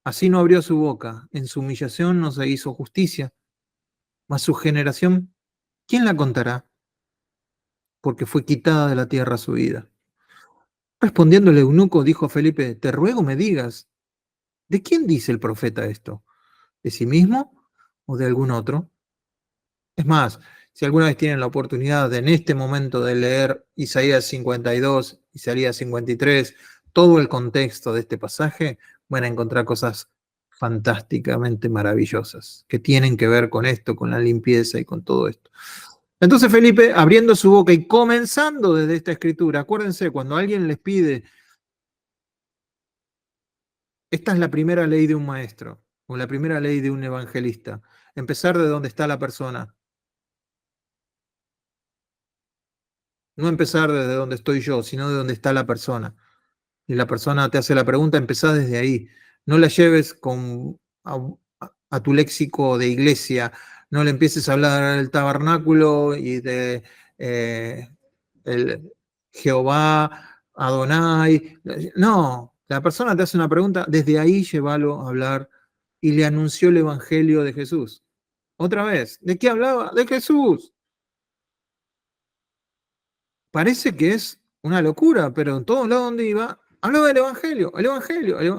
así no abrió su boca, en su humillación no se hizo justicia, mas su generación, ¿quién la contará? Porque fue quitada de la tierra su vida. Respondiendo el eunuco, dijo a Felipe, te ruego me digas, ¿de quién dice el profeta esto? ¿De sí mismo o de algún otro? Es más, si alguna vez tienen la oportunidad en este momento de leer Isaías 52, Isaías 53, todo el contexto de este pasaje, van a encontrar cosas fantásticamente maravillosas que tienen que ver con esto, con la limpieza y con todo esto. Entonces Felipe, abriendo su boca y comenzando desde esta escritura, acuérdense, cuando alguien les pide, esta es la primera ley de un maestro o la primera ley de un evangelista, empezar de donde está la persona. No empezar desde donde estoy yo, sino de donde está la persona. Y la persona te hace la pregunta, empezá desde ahí. No la lleves a tu léxico de iglesia, no le empieces a hablar del tabernáculo y de el Jehová, Adonai. No, la persona te hace una pregunta, desde ahí llévalo a hablar y le anunció el evangelio de Jesús. Otra vez, ¿de qué hablaba? De Jesús. Parece que es una locura, pero en todos lados donde iba, Hablaba del Evangelio,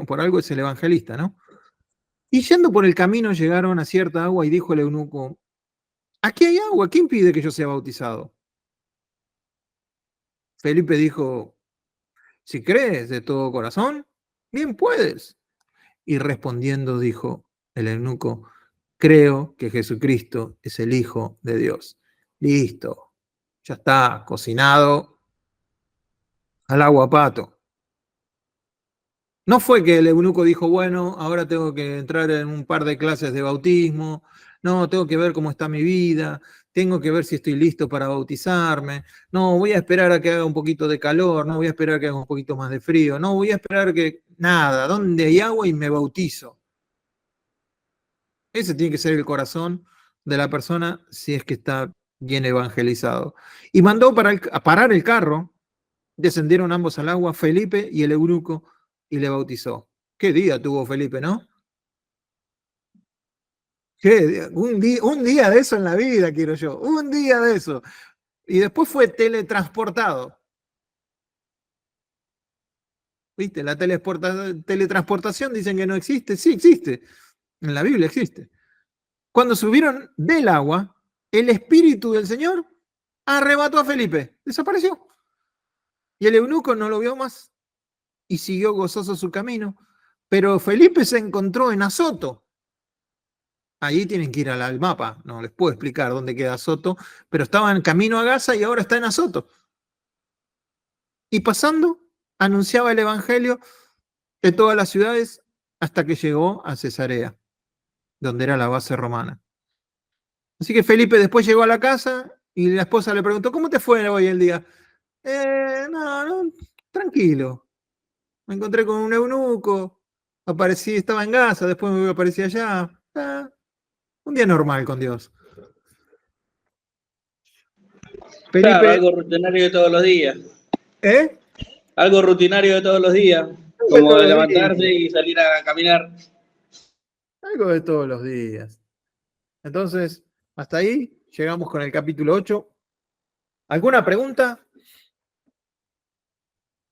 por algo es el evangelista, ¿no? Y yendo por el camino llegaron a cierta agua y dijo el eunuco, aquí hay agua, ¿quién pide que yo sea bautizado? Felipe dijo, si crees de todo corazón, bien puedes. Y respondiendo dijo el eunuco, creo que Jesucristo es el Hijo de Dios. Listo, ya está, cocinado al agua pato. No fue que el eunuco dijo, bueno, ahora tengo que entrar en un par de clases de bautismo, no, tengo que ver cómo está mi vida, tengo que ver si estoy listo para bautizarme, no, voy a esperar a que haga un poquito de calor, no, voy a esperar a que haga un poquito más de frío, no, voy a esperar que nada, donde hay agua y me bautizo. Ese tiene que ser el corazón de la persona si es que está bien evangelizado. Y mandó a parar el carro, descendieron ambos al agua, Felipe y el eunuco, y le bautizó. Qué día tuvo Felipe, ¿no? Un día de eso en la vida, quiero yo. Un día de eso. Y después fue teletransportado. ¿Viste? La teletransportación dicen que no existe. Sí existe. En la Biblia existe. Cuando subieron del agua, el Espíritu del Señor arrebató a Felipe. Desapareció. Y el eunuco no lo vio más y siguió gozoso su camino. Pero Felipe se encontró en Azoto. Ahí tienen que ir al mapa, no les puedo explicar dónde queda Azoto, pero estaba en camino a Gaza y ahora está en Azoto. Y pasando, anunciaba el Evangelio de todas las ciudades hasta que llegó a Cesarea, donde era la base romana. Así que Felipe después llegó a la casa y la esposa le preguntó, ¿cómo te fue hoy el día? No, tranquilo. Me encontré con un eunuco, estaba en Gaza, después me aparecí allá. Un día normal con Dios. Felipe, Claro, algo rutinario de todos los días. ¿eh? Algo rutinario de todos los días. Como de levantarse y salir a caminar. Algo de todos los días. Entonces, hasta ahí llegamos con el capítulo 8. ¿Alguna pregunta?